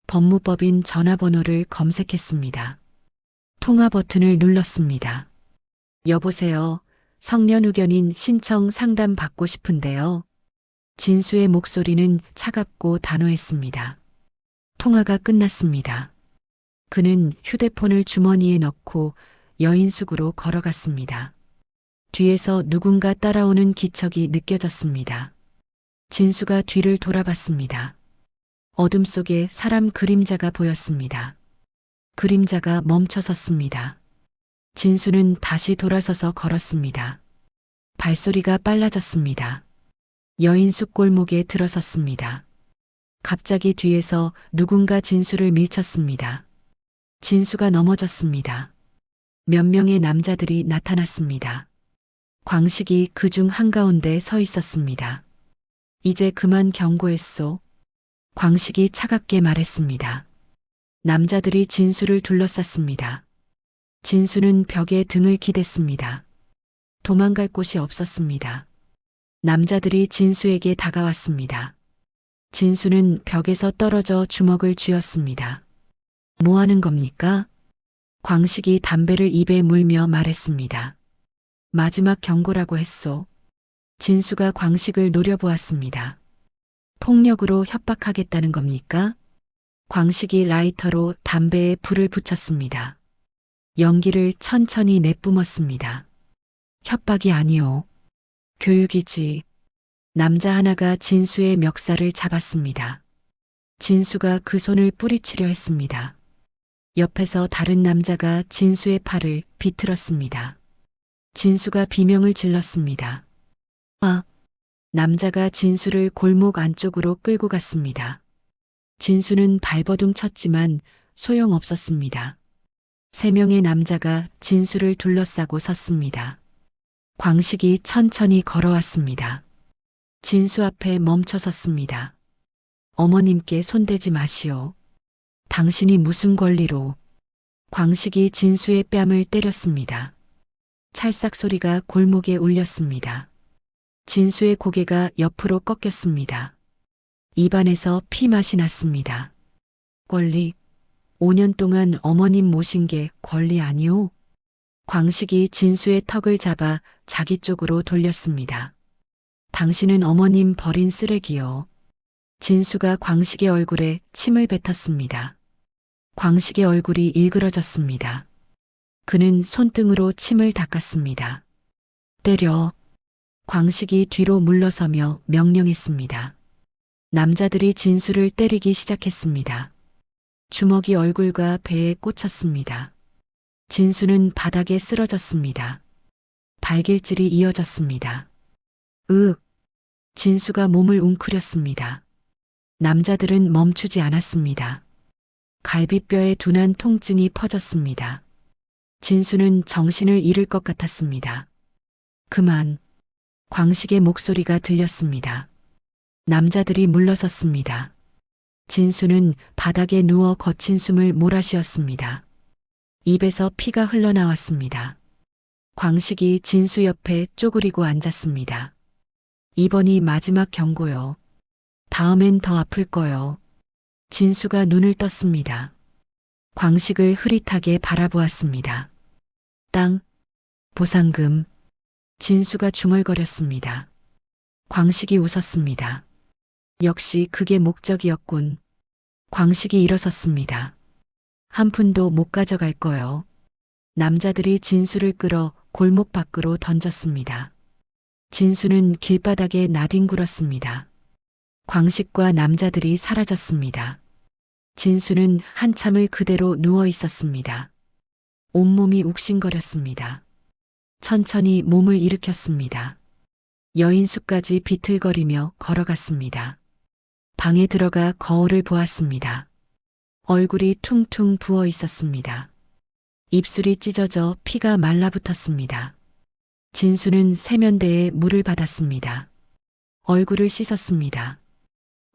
법무법인 전화번호를 검색했습니다. 통화 버튼을 눌렀습니다. 여보세요. 성년 의견인 신청 상담 받고 싶은데요. 진수의 목소리는 차갑고 단호했습니다. 통화가 끝났습니다. 그는 휴대폰을 주머니에 넣고 여인숙으로 걸어갔습니다. 뒤에서 누군가 따라오는 기척이 느껴졌습니다. 진수가 뒤를 돌아봤습니다. 어둠 속에 사람 그림자가 보였습니다. 그림자가 멈춰섰습니다. 진수는 다시 돌아서서 걸었습니다. 발소리가 빨라졌습니다. 여인숙 골목에 들어섰습니다. 갑자기 뒤에서 누군가 진수를 밀쳤습니다. 진수가 넘어졌습니다. 몇 명의 남자들이 나타났습니다. 광식이 그중 한가운데 서 있었습니다. 이제 그만 경고했소. 광식이 차갑게 말했습니다. 남자들이 진수를 둘러쌌습니다. 진수는 벽에 등을 기댔습니다. 도망갈 곳이 없었습니다. 남자들이 진수에게 다가왔습니다. 진수는 벽에서 떨어져 주먹을 쥐었습니다. 뭐 하는 겁니까? 광식이 담배를 입에 물며 말했습니다. 마지막 경고라고 했소. 진수가 광식을 노려보았습니다. 폭력으로 협박하겠다는 겁니까? 광식이 라이터로 담배에 불을 붙였습니다. 연기를 천천히 내뿜었습니다. 협박이 아니오. 교육이지. 남자 하나가 진수의 멱살을 잡았습니다. 진수가 그 손을 뿌리치려 했습니다. 옆에서 다른 남자가 진수의 팔을 비틀었습니다. 진수가 비명을 질렀습니다. 아! 남자가 진수를 골목 안쪽으로 끌고 갔습니다. 진수는 발버둥 쳤지만 소용없었습니다. 3명의 남자가 진수를 둘러싸고 섰습니다. 광식이 천천히 걸어왔습니다. 진수 앞에 멈춰 섰습니다. 어머님께 손대지 마시오. 당신이 무슨 권리로. 광식이 진수의 뺨을 때렸습니다. 찰싹 소리가 골목에 울렸습니다. 진수의 고개가 옆으로 꺾였습니다. 입안에서 피맛이 났습니다. 권리. 5년 동안 어머님 모신 게 권리 아니오? 광식이 진수의 턱을 잡아 자기 쪽으로 돌렸습니다. 당신은 어머님 버린 쓰레기요. 진수가 광식의 얼굴에 침을 뱉었습니다. 광식의 얼굴이 일그러졌습니다. 그는 손등으로 침을 닦았습니다. 때려. 광식이 뒤로 물러서며 명령했습니다. 남자들이 진수를 때리기 시작했습니다. 주먹이 얼굴과 배에 꽂혔습니다. 진수는 바닥에 쓰러졌습니다. 발길질이 이어졌습니다. 으윽! 진수가 몸을 웅크렸습니다. 남자들은 멈추지 않았습니다. 갈비뼈에 둔한 통증이 퍼졌습니다. 진수는 정신을 잃을 것 같았습니다. 그만. 광식의 목소리가 들렸습니다. 남자들이 물러섰습니다. 진수는 바닥에 누워 거친 숨을 몰아쉬었습니다. 입에서 피가 흘러나왔습니다. 광식이 진수 옆에 쪼그리고 앉았습니다. 이번이 마지막 경고요. 다음엔 더 아플 거요. 진수가 눈을 떴습니다. 광식을 흐릿하게 바라보았습니다. 땅, 보상금. 진수가 중얼거렸습니다. 광식이 웃었습니다. 역시 그게 목적이었군. 광식이 일어섰습니다. 한 푼도 못 가져갈 거요. 남자들이 진수를 끌어 골목 밖으로 던졌습니다. 진수는 길바닥에 나뒹굴었습니다. 광식과 남자들이 사라졌습니다. 진수는 한참을 그대로 누워 있었습니다. 온몸이 욱신거렸습니다. 천천히 몸을 일으켰습니다. 여인숙까지 비틀거리며 걸어갔습니다. 방에 들어가 거울을 보았습니다. 얼굴이 퉁퉁 부어 있었습니다. 입술이 찢어져 피가 말라붙었습니다. 진수는 세면대에 물을 받았습니다. 얼굴을 씻었습니다.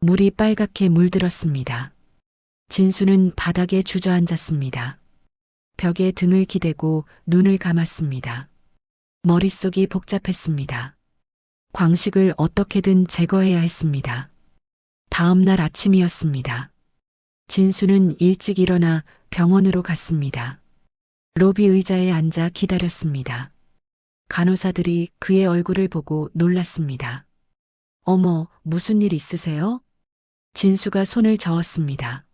물이 빨갛게 물들었습니다. 진수는 바닥에 주저앉았습니다. 벽에 등을 기대고 눈을 감았습니다. 머릿속이 복잡했습니다. 광식을 어떻게든 제거해야 했습니다. 다음 날 아침이었습니다. 진수는 일찍 일어나 병원으로 갔습니다. 로비 의자에 앉아 기다렸습니다. 간호사들이 그의 얼굴을 보고 놀랐습니다. 어머, 무슨 일 있으세요? 진수가 손을 저었습니다.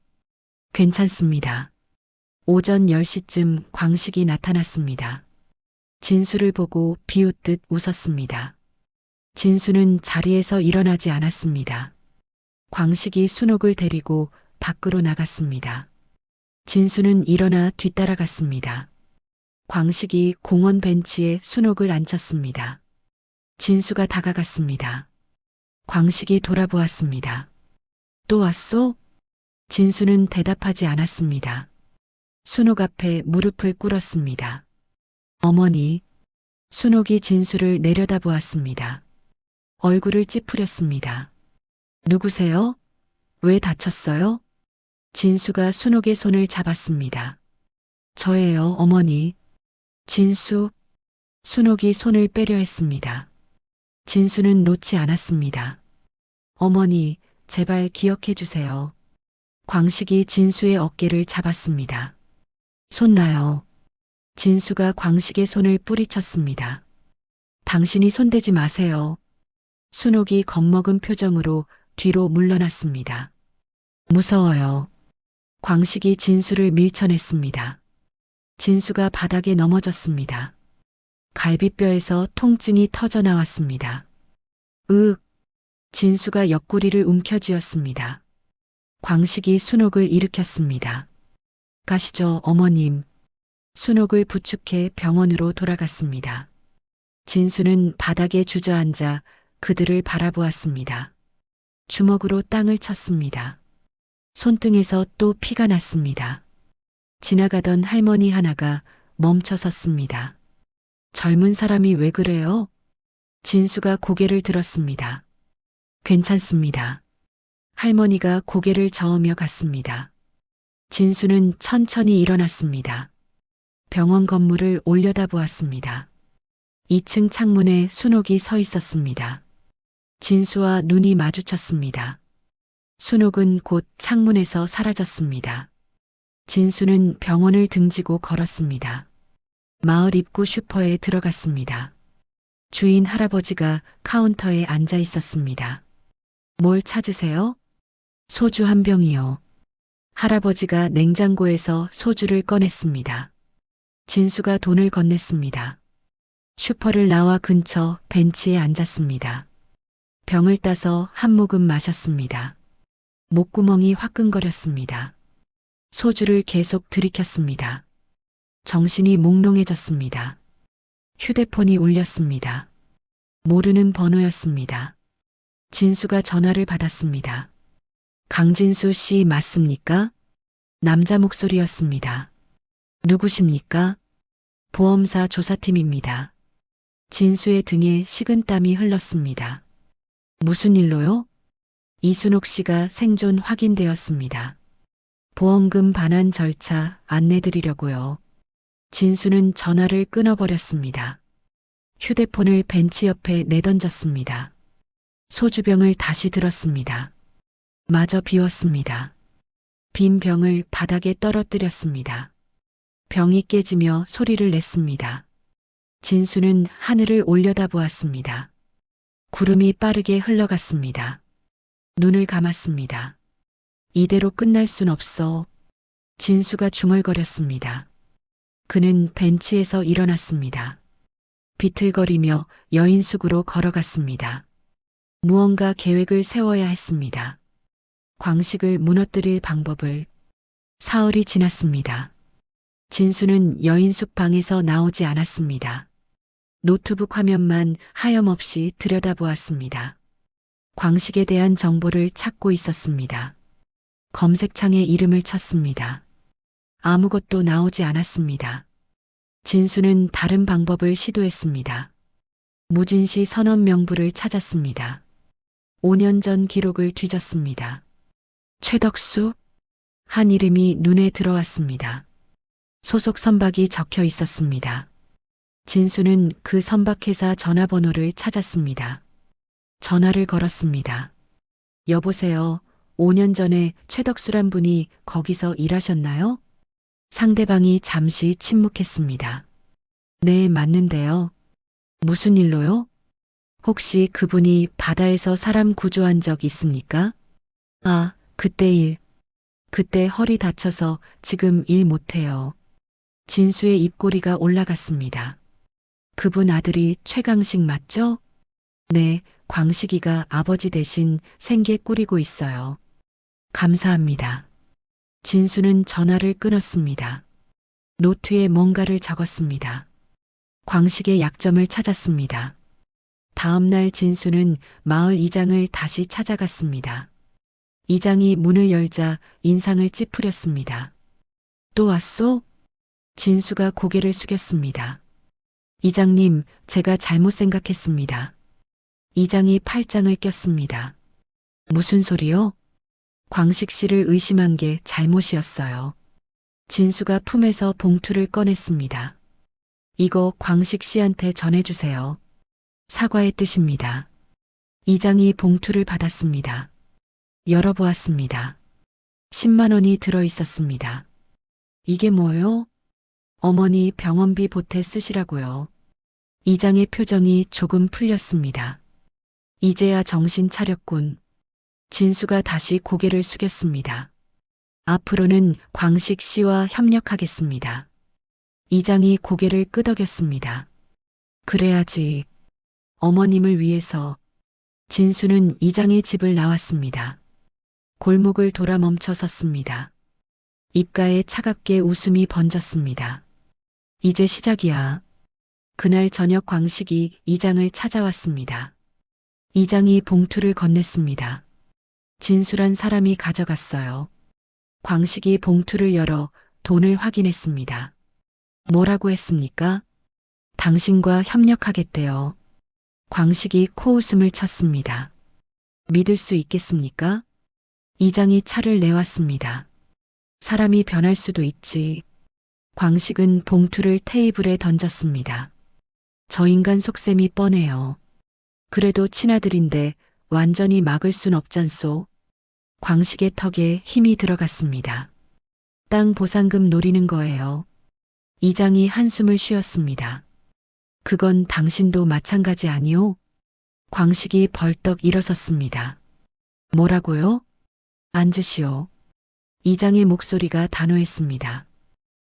괜찮습니다. 오전 10시쯤 광식이 나타났습니다. 진수를 보고 비웃듯 웃었습니다. 진수는 자리에서 일어나지 않았습니다. 광식이 순옥을 데리고 밖으로 나갔습니다. 진수는 일어나 뒤따라갔습니다. 광식이 공원 벤치에 순옥을 앉혔습니다. 진수가 다가갔습니다. 광식이 돌아보았습니다. 또 왔소? 진수는 대답하지 않았습니다. 순옥 앞에 무릎을 꿇었습니다. 어머니. 순옥이 진수를 내려다보았습니다. 얼굴을 찌푸렸습니다. 누구세요? 왜 다쳤어요? 진수가 순옥의 손을 잡았습니다. 저예요, 어머니. 진수. 순옥이 손을 빼려 했습니다. 진수는 놓지 않았습니다. 어머니, 제발 기억해 주세요. 광식이 진수의 어깨를 잡았습니다. 손 놔요. 진수가 광식의 손을 뿌리쳤습니다. 당신이 손대지 마세요. 순옥이 겁먹은 표정으로 뒤로 물러났습니다. 무서워요. 광식이 진수를 밀쳐냈습니다. 진수가 바닥에 넘어졌습니다. 갈비뼈에서 통증이 터져 나왔습니다. 으윽! 진수가 옆구리를 움켜쥐었습니다. 광식이 순옥을 일으켰습니다. 가시죠, 어머님. 순옥을 부축해 병원으로 돌아갔습니다. 진수는 바닥에 주저앉아 그들을 바라보았습니다. 주먹으로 땅을 쳤습니다. 손등에서 또 피가 났습니다. 지나가던 할머니 하나가 멈춰 섰습니다. 젊은 사람이 왜 그래요? 진수가 고개를 들었습니다. 괜찮습니다. 할머니가 고개를 저으며 갔습니다. 진수는 천천히 일어났습니다. 병원 건물을 올려다보았습니다. 2층 창문에 순옥이 서 있었습니다. 진수와 눈이 마주쳤습니다. 순옥은 곧 창문에서 사라졌습니다. 진수는 병원을 등지고 걸었습니다. 마을 입구 슈퍼에 들어갔습니다. 주인 할아버지가 카운터에 앉아 있었습니다. 뭘 찾으세요? 소주 한 병이요. 할아버지가 냉장고에서 소주를 꺼냈습니다. 진수가 돈을 건넸습니다. 슈퍼를 나와 근처 벤치에 앉았습니다. 병을 따서 한 모금 마셨습니다. 목구멍이 화끈거렸습니다. 소주를 계속 들이켰습니다. 정신이 몽롱해졌습니다. 휴대폰이 울렸습니다. 모르는 번호였습니다. 진수가 전화를 받았습니다. 강진수 씨 맞습니까? 남자 목소리였습니다. 누구십니까? 보험사 조사팀입니다. 진수의 등에 식은땀이 흘렀습니다. 무슨 일로요? 이순옥 씨가 생존 확인되었습니다. 보험금 반환 절차 안내드리려고요. 진수는 전화를 끊어버렸습니다. 휴대폰을 벤치 옆에 내던졌습니다. 소주병을 다시 들었습니다. 마저 비웠습니다. 빈 병을 바닥에 떨어뜨렸습니다. 병이 깨지며 소리를 냈습니다. 진수는 하늘을 올려다보았습니다. 구름이 빠르게 흘러갔습니다. 눈을 감았습니다. 이대로 끝날 순 없어. 진수가 중얼거렸습니다. 그는 벤치에서 일어났습니다. 비틀거리며 여인숙으로 걸어갔습니다. 무언가 계획을 세워야 했습니다. 광식을 무너뜨릴 방법을. 사흘이 지났습니다. 진수는 여인숙 방에서 나오지 않았습니다. 노트북 화면만 하염없이 들여다보았습니다. 광식에 대한 정보를 찾고 있었습니다. 검색창에 이름을 쳤습니다. 아무것도 나오지 않았습니다. 진수는 다른 방법을 시도했습니다. 무진시 선원 명부를 찾았습니다. 5년 전 기록을 뒤졌습니다. 최덕수? 한 이름이 눈에 들어왔습니다. 소속 선박이 적혀 있었습니다. 진수는 그 선박회사 전화번호를 찾았습니다. 전화를 걸었습니다. 여보세요. 5년 전에 최덕수란 분이 거기서 일하셨나요? 상대방이 잠시 침묵했습니다. 네, 맞는데요. 무슨 일로요? 혹시 그분이 바다에서 사람 구조한 적 있습니까? 아, 그때 일. 그때 허리 다쳐서 지금 일 못해요. 진수의 입꼬리가 올라갔습니다. 그분 아들이 최강식 맞죠? 네, 광식이가 아버지 대신 생계 꾸리고 있어요. 감사합니다. 진수는 전화를 끊었습니다. 노트에 뭔가를 적었습니다. 광식의 약점을 찾았습니다. 다음 날 진수는 마을 이장을 다시 찾아갔습니다. 이장이 문을 열자 인상을 찌푸렸습니다. 또 왔소? 진수가 고개를 숙였습니다. 이장님, 제가 잘못 생각했습니다. 이장이 팔짱을 꼈습니다. 무슨 소리요? 광식 씨를 의심한 게 잘못이었어요. 진수가 품에서 봉투를 꺼냈습니다. 이거 광식 씨한테 전해주세요. 사과의 뜻입니다. 이장이 봉투를 받았습니다. 열어보았습니다. 10만 원이 들어 있었습니다. 이게 뭐요? 어머니 병원비 보태 쓰시라고요. 이장의 표정이 조금 풀렸습니다. 이제야 정신 차렸군. 진수가 다시 고개를 숙였습니다. 앞으로는 광식 씨와 협력하겠습니다. 이장이 고개를 끄덕였습니다. 그래야지. 어머님을 위해서. 진수는 이장의 집을 나왔습니다. 골목을 돌아 멈춰 섰습니다. 입가에 차갑게 웃음이 번졌습니다. 이제 시작이야. 그날 저녁 광식이 이장을 찾아왔습니다. 이장이 봉투를 건넸습니다. 진수란 사람이 가져갔어요. 광식이 봉투를 열어 돈을 확인했습니다. 뭐라고 했습니까? 당신과 협력하겠대요. 광식이 코웃음을 쳤습니다. 믿을 수 있겠습니까? 이장이 차를 내왔습니다. 사람이 변할 수도 있지. 광식은 봉투를 테이블에 던졌습니다. 저 인간 속셈이 뻔해요. 그래도 친아들인데 완전히 막을 순 없잖소. 광식의 턱에 힘이 들어갔습니다. 땅 보상금 노리는 거예요. 이장이 한숨을 쉬었습니다. 그건 당신도 마찬가지 아니오? 광식이 벌떡 일어섰습니다. 뭐라고요? 앉으시오. 이장의 목소리가 단호했습니다.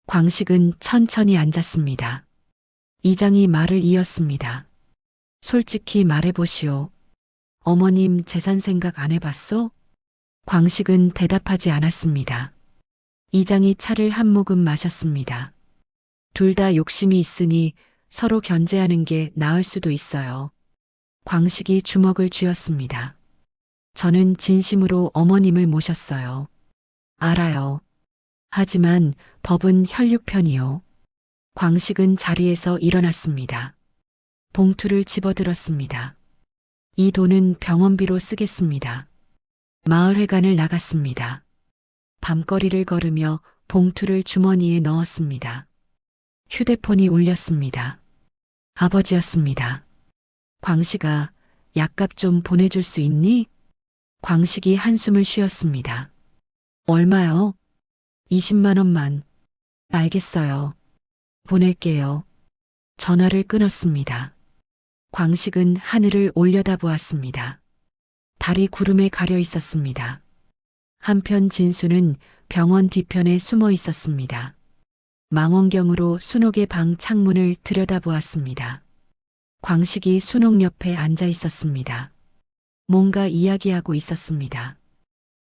광식은 천천히 앉았습니다. 이장이 말을 이었습니다. 솔직히 말해보시오. 어머님 재산 생각 안 해봤소? 광식은 대답하지 않았습니다. 이장이 차를 한 모금 마셨습니다. 둘 다 욕심이 있으니 서로 견제하는 게 나을 수도 있어요. 광식이 주먹을 쥐었습니다. 저는 진심으로 어머님을 모셨어요. 알아요. 하지만 법은 혈육편이요. 광식은 자리에서 일어났습니다. 봉투를 집어들었습니다. 이 돈은 병원비로 쓰겠습니다. 마을회관을 나갔습니다. 밤거리를 걸으며 봉투를 주머니에 넣었습니다. 휴대폰이 울렸습니다. 아버지였습니다. 광식아, 약값 좀 보내줄 수 있니? 광식이 한숨을 쉬었습니다. 얼마요? 20만 원만. 알겠어요. 보낼게요. 전화를 끊었습니다. 광식은 하늘을 올려다보았습니다. 달이 구름에 가려 있었습니다. 한편 진수는 병원 뒤편에 숨어 있었습니다. 망원경으로 순옥의 방 창문을 들여다보았습니다. 광식이 순옥 옆에 앉아 있었습니다. 뭔가 이야기하고 있었습니다.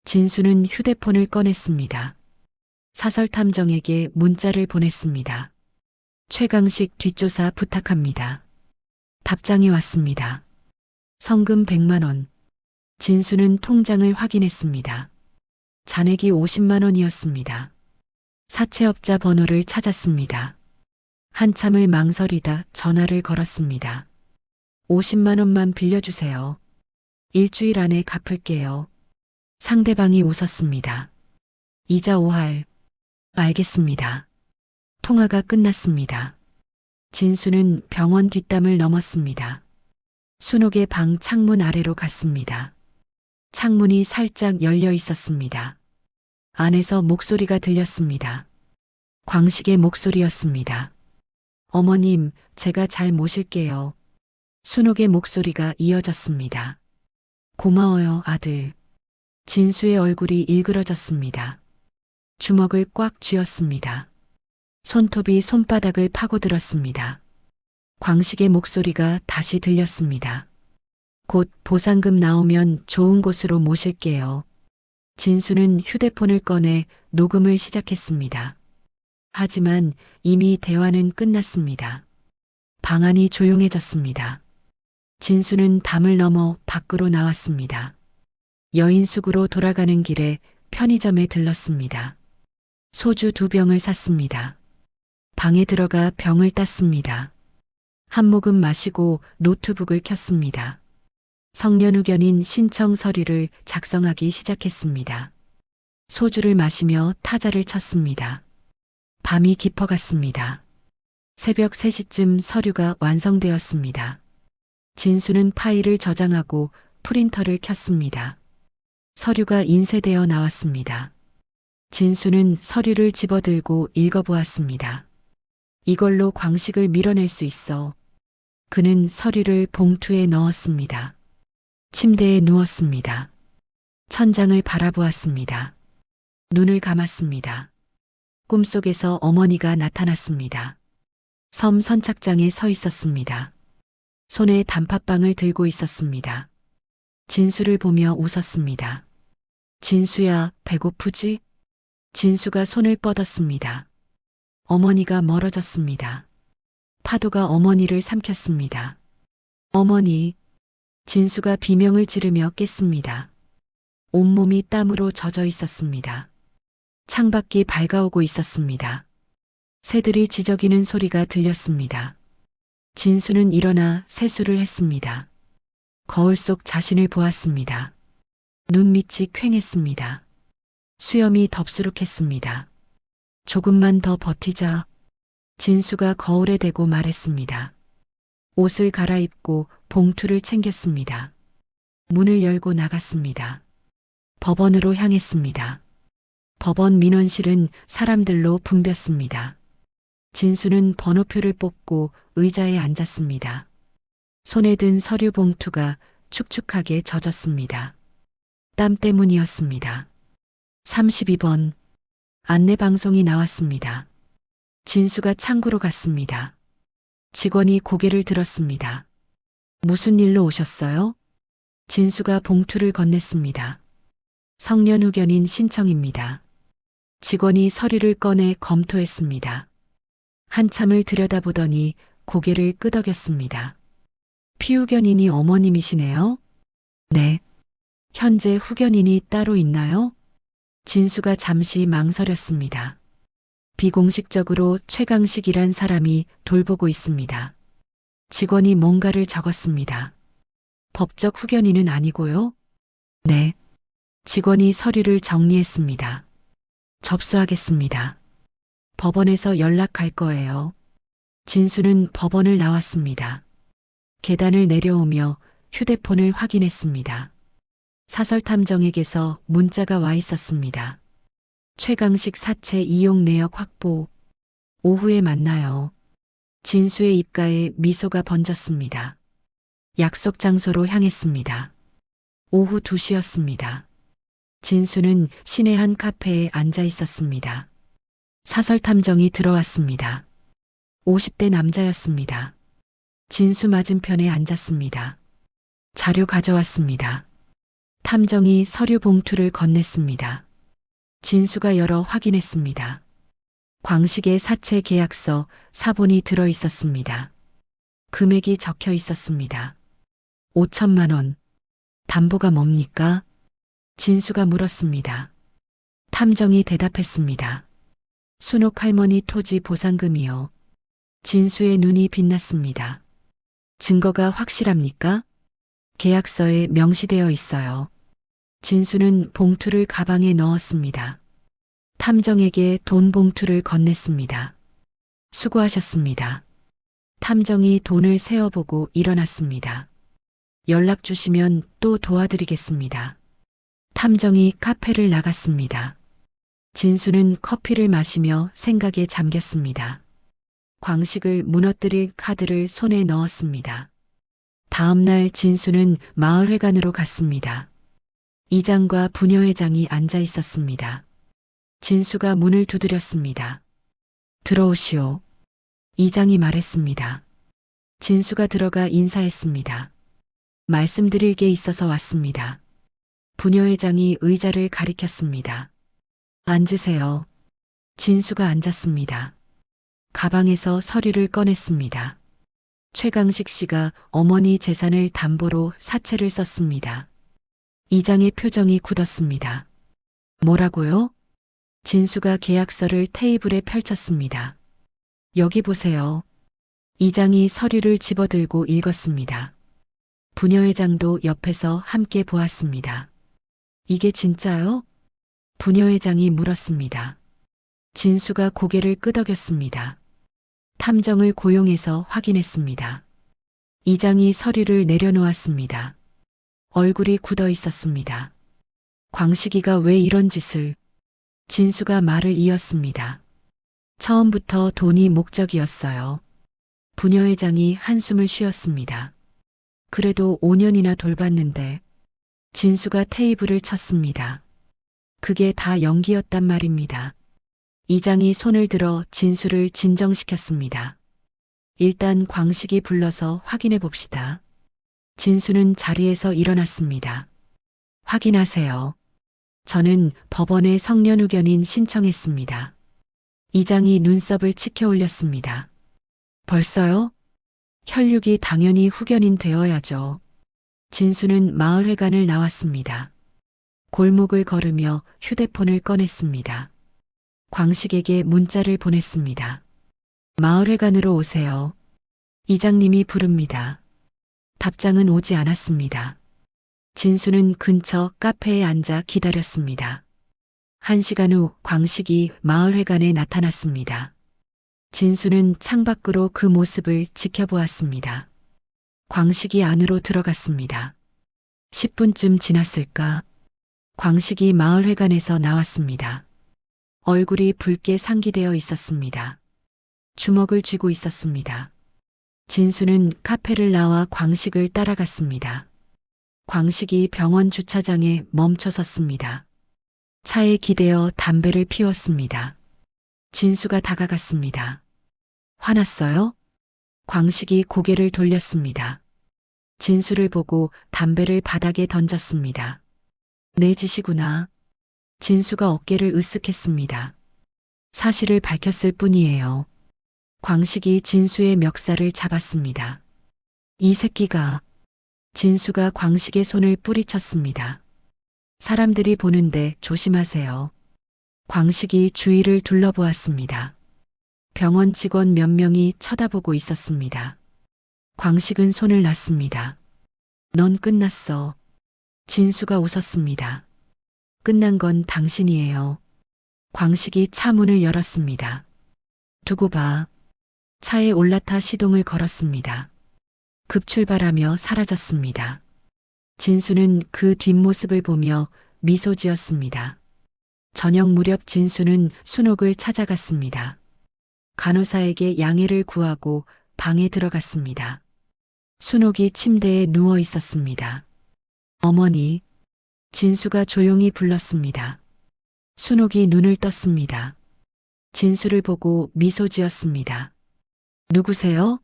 진수는 휴대폰을 꺼냈습니다. 사설탐정에게 문자를 보냈습니다. 최강식 뒷조사 부탁합니다. 답장이 왔습니다. 성금 100만 원. 진수는 통장을 확인했습니다. 잔액이 50만 원이었습니다. 사채업자 번호를 찾았습니다. 한참을 망설이다 전화를 걸었습니다. 50만 원만 빌려주세요. 일주일 안에 갚을게요. 상대방이 웃었습니다. 이자 5할. 알겠습니다. 통화가 끝났습니다. 진수는 병원 뒷담을 넘었습니다. 순옥의 방 창문 아래로 갔습니다. 창문이 살짝 열려 있었습니다. 안에서 목소리가 들렸습니다. 광식의 목소리였습니다. 어머님, 제가 잘 모실게요. 순옥의 목소리가 이어졌습니다. 고마워요, 아들. 진수의 얼굴이 일그러졌습니다. 주먹을 꽉 쥐었습니다. 손톱이 손바닥을 파고들었습니다. 광식의 목소리가 다시 들렸습니다. 곧 보상금 나오면 좋은 곳으로 모실게요. 진수는 휴대폰을 꺼내 녹음을 시작했습니다. 하지만 이미 대화는 끝났습니다. 방 안이 조용해졌습니다. 진수는 담을 넘어 밖으로 나왔습니다. 여인숙으로 돌아가는 길에 편의점에 들렀습니다. 소주 2병을 샀습니다. 방에 들어가 병을 땄습니다. 한 모금 마시고 노트북을 켰습니다. 성년후견인 신청 서류를 작성하기 시작했습니다. 소주를 마시며 타자를 쳤습니다. 밤이 깊어갔습니다. 새벽 3시쯤 서류가 완성되었습니다. 진수는 파일을 저장하고 프린터를 켰습니다. 서류가 인쇄되어 나왔습니다. 진수는 서류를 집어들고 읽어보았습니다. 이걸로 광식을 밀어낼 수 있어. 그는 서류를 봉투에 넣었습니다. 침대에 누웠습니다. 천장을 바라보았습니다. 눈을 감았습니다. 꿈속에서 어머니가 나타났습니다. 섬 선착장에 서 있었습니다. 손에 단팥빵을 들고 있었습니다. 진수를 보며 웃었습니다. 진수야, 배고프지? 진수가 손을 뻗었습니다. 어머니가 멀어졌습니다. 파도가 어머니를 삼켰습니다. 어머니, 진수가 비명을 지르며 깼습니다. 온몸이 땀으로 젖어 있었습니다. 창밖이 밝아오고 있었습니다. 새들이 지저귀는 소리가 들렸습니다. 진수는 일어나 세수를 했습니다. 거울 속 자신을 보았습니다. 눈밑이 퀭했습니다. 수염이 덥수룩했습니다. 조금만 더 버티자. 진수가 거울에 대고 말했습니다. 옷을 갈아입고 봉투를 챙겼습니다. 문을 열고 나갔습니다. 법원으로 향했습니다. 법원 민원실은 사람들로 붐볐습니다. 진수는 번호표를 뽑고 의자에 앉았습니다. 손에 든 서류 봉투가 축축하게 젖었습니다. 땀 때문이었습니다. 32번 안내방송이 나왔습니다. 진수가 창구로 갔습니다. 직원이 고개를 들었습니다. 무슨 일로 오셨어요? 진수가 봉투를 건넸습니다. 성년 후견인 신청입니다. 직원이 서류를 꺼내 검토했습니다. 한참을 들여다보더니 고개를 끄덕였습니다. 피후견인이 어머님이시네요? 네. 현재 후견인이 따로 있나요? 진수가 잠시 망설였습니다. 비공식적으로 최강식이란 사람이 돌보고 있습니다. 직원이 뭔가를 적었습니다. 법적 후견인은 아니고요? 네. 직원이 서류를 정리했습니다. 접수하겠습니다. 법원에서 연락할 거예요. 진수는 법원을 나왔습니다. 계단을 내려오며 휴대폰을 확인했습니다. 사설탐정에게서 문자가 와 있었습니다. 최강식 사체 이용 내역 확보. 오후에 만나요. 진수의 입가에 미소가 번졌습니다. 약속 장소로 향했습니다. 오후 2시였습니다. 진수는 시내 한 카페에 앉아 있었습니다. 사설탐정이 들어왔습니다. 50대 남자였습니다. 진수 맞은편에 앉았습니다. 자료 가져왔습니다. 탐정이 서류 봉투를 건넸습니다. 진수가 열어 확인했습니다. 광식의 사채 계약서 사본이 들어 있었습니다. 금액이 적혀 있었습니다. 5천만 원. 담보가 뭡니까? 진수가 물었습니다. 탐정이 대답했습니다. 순옥 할머니 토지 보상금이요. 진수의 눈이 빛났습니다. 증거가 확실합니까? 계약서에 명시되어 있어요. 진수는 봉투를 가방에 넣었습니다. 탐정에게 돈 봉투를 건넸습니다. 수고하셨습니다. 탐정이 돈을 세어보고 일어났습니다. 연락 주시면 또 도와드리겠습니다. 탐정이 카페를 나갔습니다. 진수는 커피를 마시며 생각에 잠겼습니다. 광식을 무너뜨릴 카드를 손에 넣었습니다. 다음 날 진수는 마을회관으로 갔습니다. 이장과 부녀회장이 앉아 있었습니다. 진수가 문을 두드렸습니다. 들어오시오. 이장이 말했습니다. 진수가 들어가 인사했습니다. 말씀드릴 게 있어서 왔습니다. 부녀회장이 의자를 가리켰습니다. 앉으세요. 진수가 앉았습니다. 가방에서 서류를 꺼냈습니다. 최강식 씨가 어머니 재산을 담보로 사채를 썼습니다. 이장의 표정이 굳었습니다. 뭐라고요? 진수가 계약서를 테이블에 펼쳤습니다. 여기 보세요. 이장이 서류를 집어들고 읽었습니다. 부녀회장도 옆에서 함께 보았습니다. 이게 진짜요? 부녀회장이 물었습니다. 진수가 고개를 끄덕였습니다. 탐정을 고용해서 확인했습니다. 이장이 서류를 내려놓았습니다. 얼굴이 굳어 있었습니다. 광식이가 왜 이런 짓을? 진수가 말을 이었습니다. 처음부터 돈이 목적이었어요. 부녀회장이 한숨을 쉬었습니다. 그래도 5년이나 돌봤는데 진수가 테이블을 쳤습니다. 그게 다 연기였단 말입니다. 이장이 손을 들어 진수를 진정시켰습니다. 일단 광식이 불러서 확인해 봅시다. 진수는 자리에서 일어났습니다. 확인하세요. 저는 법원에 성년 의견인 신청했습니다. 이장이 눈썹을 치켜 올렸습니다. 벌써요? 혈육이 당연히 후견인 되어야죠. 진수는 마을회관을 나왔습니다. 골목을 걸으며 휴대폰을 꺼냈습니다. 광식에게 문자를 보냈습니다. 마을회관으로 오세요. 이장님이 부릅니다. 답장은 오지 않았습니다. 진수는 근처 카페에 앉아 기다렸습니다. 1시간 후 광식이 마을회관에 나타났습니다. 진수는 창밖으로 그 모습을 지켜보았습니다. 광식이 안으로 들어갔습니다. 10분쯤 지났을까? 광식이 마을회관에서 나왔습니다. 얼굴이 붉게 상기되어 있었습니다. 주먹을 쥐고 있었습니다. 진수는 카페를 나와 광식을 따라갔습니다. 광식이 병원 주차장에 멈춰 섰습니다. 차에 기대어 담배를 피웠습니다. 진수가 다가갔습니다. 화났어요? 광식이 고개를 돌렸습니다. 진수를 보고 담배를 바닥에 던졌습니다. 내 짓이구나. 진수가 어깨를 으쓱했습니다. 사실을 밝혔을 뿐이에요. 광식이 진수의 멱살을 잡았습니다. 이 새끼가. 진수가 광식의 손을 뿌리쳤습니다. 사람들이 보는데 조심하세요. 광식이 주위를 둘러보았습니다. 병원 직원 몇 명이 쳐다보고 있었습니다. 광식은 손을 놨습니다. 넌 끝났어. 진수가 웃었습니다. 끝난 건 당신이에요. 광식이 차 문을 열었습니다. 두고 봐. 차에 올라타 시동을 걸었습니다. 급출발하며 사라졌습니다. 진수는 그 뒷모습을 보며 미소 지었습니다. 저녁 무렵 진수는 순옥을 찾아갔습니다. 간호사에게 양해를 구하고 방에 들어갔습니다. 순옥이 침대에 누워 있었습니다. 어머니. 진수가 조용히 불렀습니다. 순옥이 눈을 떴습니다. 진수를 보고 미소 지었습니다. 누구세요?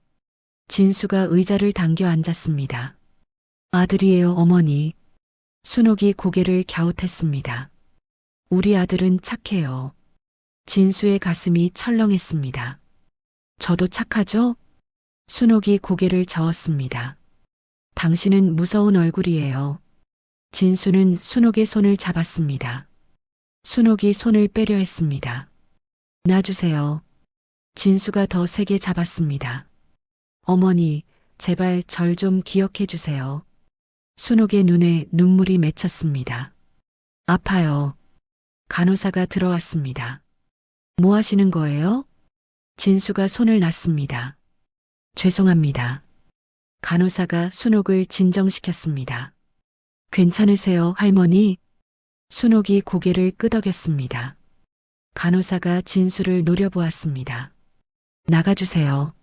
진수가 의자를 당겨 앉았습니다. 아들이에요, 어머니. 순옥이 고개를 갸웃했습니다. 우리 아들은 착해요. 진수의 가슴이 철렁했습니다. 저도 착하죠? 순옥이 고개를 저었습니다. 당신은 무서운 얼굴이에요. 진수는 순옥의 손을 잡았습니다. 순옥이 손을 빼려 했습니다. 놔주세요. 진수가 더 세게 잡았습니다. 어머니, 제발 절 좀 기억해 주세요. 순옥의 눈에 눈물이 맺혔습니다. 아파요. 간호사가 들어왔습니다. 뭐 하시는 거예요? 진수가 손을 놨습니다. 죄송합니다. 간호사가 순옥을 진정시켰습니다. 괜찮으세요, 할머니? 순옥이 고개를 끄덕였습니다. 간호사가 진수를 노려보았습니다. 나가주세요.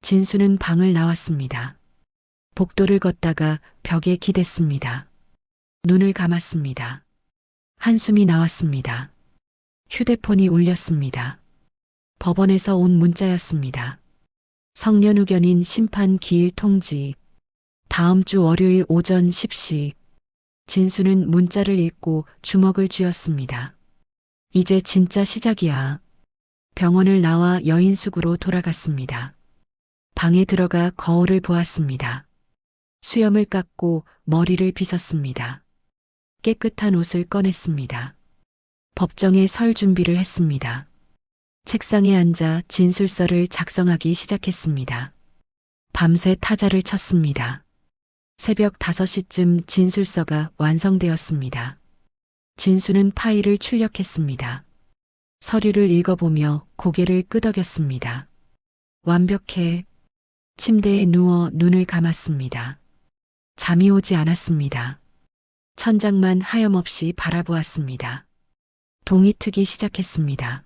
진수는 방을 나왔습니다. 복도를 걷다가 벽에 기댔습니다. 눈을 감았습니다. 한숨이 나왔습니다. 휴대폰이 울렸습니다. 법원에서 온 문자였습니다. 성년 의견인 심판 기일 통지. 다음 주 월요일 오전 10시. 진수는 문자를 읽고 주먹을 쥐었습니다. 이제 진짜 시작이야. 병원을 나와 여인숙으로 돌아갔습니다. 방에 들어가 거울을 보았습니다. 수염을 깎고 머리를 빗었습니다. 깨끗한 옷을 꺼냈습니다. 법정에 설 준비를 했습니다. 책상에 앉아 진술서를 작성하기 시작했습니다. 밤새 타자를 쳤습니다. 새벽 5시쯤 진술서가 완성되었습니다. 진수는 파일을 출력했습니다. 서류를 읽어보며 고개를 끄덕였습니다. 완벽해. 침대에 누워 눈을 감았습니다. 잠이 오지 않았습니다. 천장만 하염없이 바라보았습니다. 동이 트기 시작했습니다.